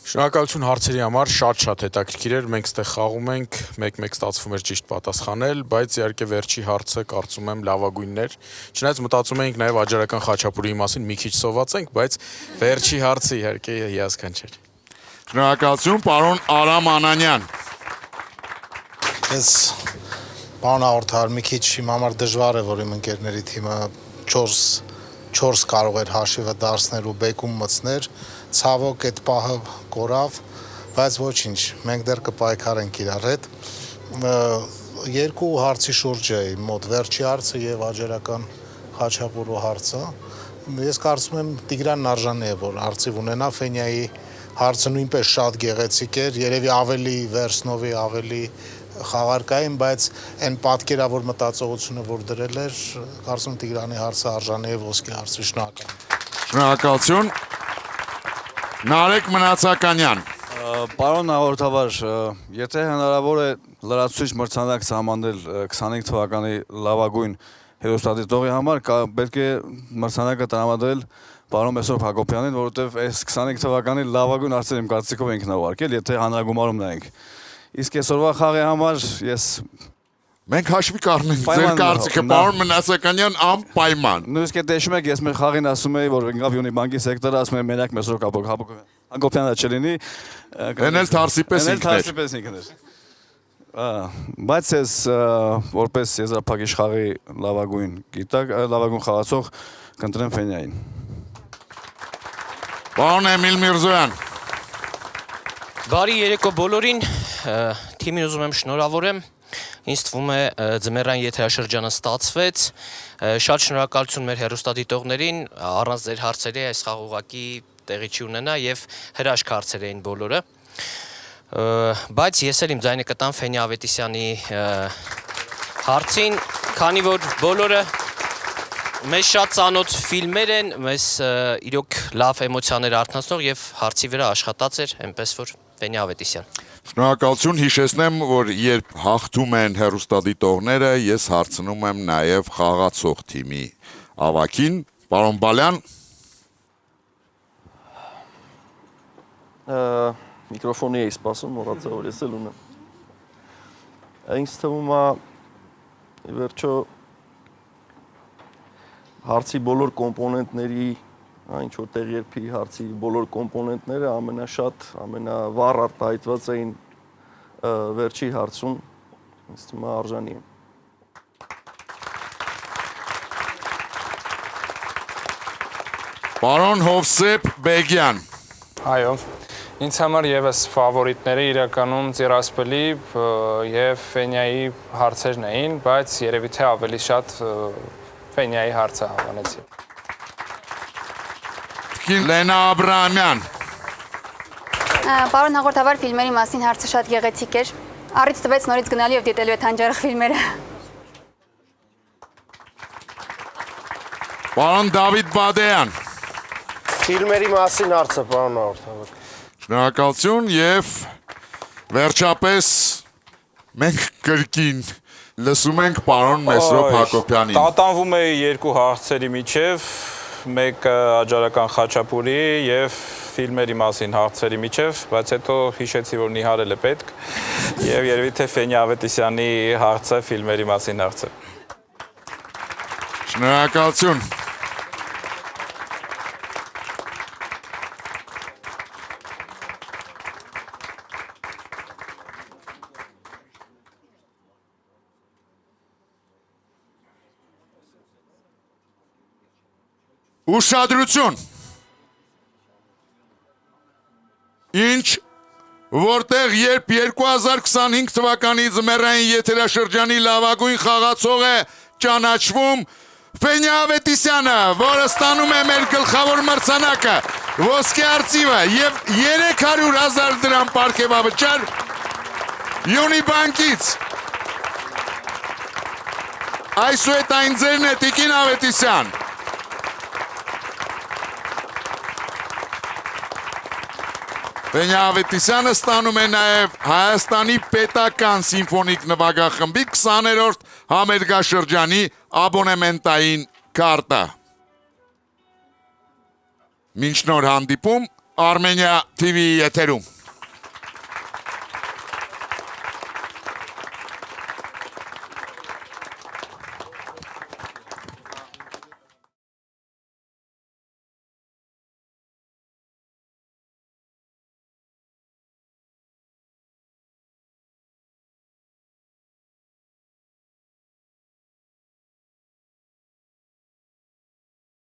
Շնորհակալություն հարցերի համար, շատ հետաքրքիր էր, մենք ստեղ խաղում ենք, մեկ-մեկ ստացվում էր ճիշտ պատասխանել, բայց իհարկե վերջի հարցը կարծում եմ լավագույնն էր։ Չնայած մտածում էինք նաև Աջարական Խաչապուրիի մասին մի քիչ սովածենք, բայց վերջի հարցը իհարկե հիասքանչելի։ Շնորհակալություն, պարոն Արամ Անանյան։ Ես պարոն հաղորդար, մի քիչ իմ համար դժվար է, որ իմ ընկերների թիմը 4 կարող էր հաշիվը դարձնել ու բեկում մտցներ, ցավոք այդ պահը կորավ, բայց ոչինչ, մենք դեռ կպայքարենք իրար հետ։ Երկու հարցի շուրջ է իմ մոտ, վերջի հարցը եւ Աջարական Խաչապուրու հարցը։ Ես կարծում եմ Տիգրանն արժանի է, որ արծիվ ունենա, Ֆենյայի հարցը նույնպես շատ գեղեցիկ էր, երևի ավելի վերցնովի, ավելի խաղարկային, բայց այն պատկերավոր մտածողությունը, որ դրել էր, կարծում Տիգրանի հարցը արժանի է ոսկե հարցի, շնորհակալ։ Շնորհակալություն։ Նարեկ Մնացականյան։ Պարոն հաղորդավար, եթե հնարավոր է լրացուցիչ մրցանակ սահմանել 25 թվականի լավագույն հեռուստադիտողի համար, պետք է մրցանակը տրամադրել պարոն Մեսրոպ Հակոբյանին, որովհետև այս 25 թվականի լավագույն հարցերը իմ կարծիքով ենք նավարկել, եթե հանրագումարում նայենք։ Իսկ այսօրվա խաղի համար ես Մենք հաշվի կառնենք ձեր կարծիքը, պարոն Մնացականյան, անպայման։ Նույնիսկ եթե հիշում եք, ես մեր խաղին ասում էի, որ ինքավ Յունիբանկի սեկտորը ասում եմ մենակ Մեսրոպ Հակոբյանը չլինի։ Էն էլ թարսի պես ինքն էր։ Բայց ես որպես եզրափակիչ խաղի լավագույն խաղացող կընտրեմ Ֆենյային։ Պարոն Էմիլ Միրզոյան։ Բարի երեկո բոլորին, թիմին ուզում եմ շնորհավորեմ, ինձ թվում է ձմեռային եթերաշրջանը ստացվեց, շատ շնորհակալություն մեր հեռուստադիտողներին, առանց ձեր հարցերի այս խաղ ուղղակի տեղի չի ունենա եւ հրաշք հարցեր էին բոլորը, բայց ես էլ իմ ձայնը կտամ Ֆենյա Ավետիսյանի հարցին, քանի որ բոլորը մեզ շատ ծանոթ ֆիլմեր են, մեզ իրոք լավ էմոցիաներ արթնացնող եւ հարցի վրա աշխատած էր, այնպես որ Ֆենյա Ավետիսյան։ Շնորհակալություն, հիշեցնեմ, որ երբ հաղթում են հեռուստադիտողները, ես հարցնում եմ նաև խաղացող թիմի ավագին, պարոն Բալյան։ Միկրոֆոնի էի սպասում, մոռացա որ ես էլ ունեմ։ Ինձ թվում է վերջո հարցի բոլոր կոմպոնենտների ինչ որ տեղերքի հարցի բոլոր կոմպոնենտները ամենաշատ, ամենավառ արտահայտված էին վերջի հարցում, ինձ թվում է արժանի է։ Պարոն Հովսեփ Բեգյան։ Այո, ինձ համար եւս ֆավորիտները իրականում Տիրասպոլի եւ Ֆենյայի հարցերն էին, բայց երևի թե ավելի շատ Ֆենյայի հարցը հավանեցի։ Լենա Աբրահամյան։ Պարոն հաղորդավար, ֆիլմերի մասին հարցը շատ գեղեցիկ էր։ Առիթ տվեց նորից գնալու եւ դիտելու այդ հանջարեղ ֆիլմերը։ Պարոն Դավիթ Բադեյան։ Ֆիլմերի մասին հարցը, պարոն հաղորդավար։ Շնորհակալություն եւ վերջապես մենք կրկին լսում ենք պարոն Մեսրոպ Հակոբյանին։ Տատանվում է երկու հարցերի միջև, մեկը Աջարական Խաչապուրի եւ ֆիլմերի մասին հարցերի միջև, բայց հետո հիշեցի, որ Նիհարել է պետք եւ երևի թե Ֆենյա Ավետիսյանի հարցը ֆիլմերի մասին հարցը։ Շնորհակալություն։ Ուշադրություն։ Ինչ որտեղ երբ 2025 թվականի ձմեռային եթերաշրջանի լավագույն խաղացող է ճանաչվում Ֆենյա Ավետիսյանը, որը ստանում է մեր գլխավոր մրցանակը, ոսկե արծիվը եւ 300,000 դրամ պարգևավճար Յունիբանկից։ Այսուհետ այն ձերն է, Տիկին Ավետիսյան։ Ֆենյա Ավետիսյանը ստանում է նաև Հայաստանի պետական սիմֆոնիկ նվագախմբի 20-րդ համերգաշրջանի աբոնեմենտային կարտը։ Մինչ նոր հանդիպում Armenia TV եթերում։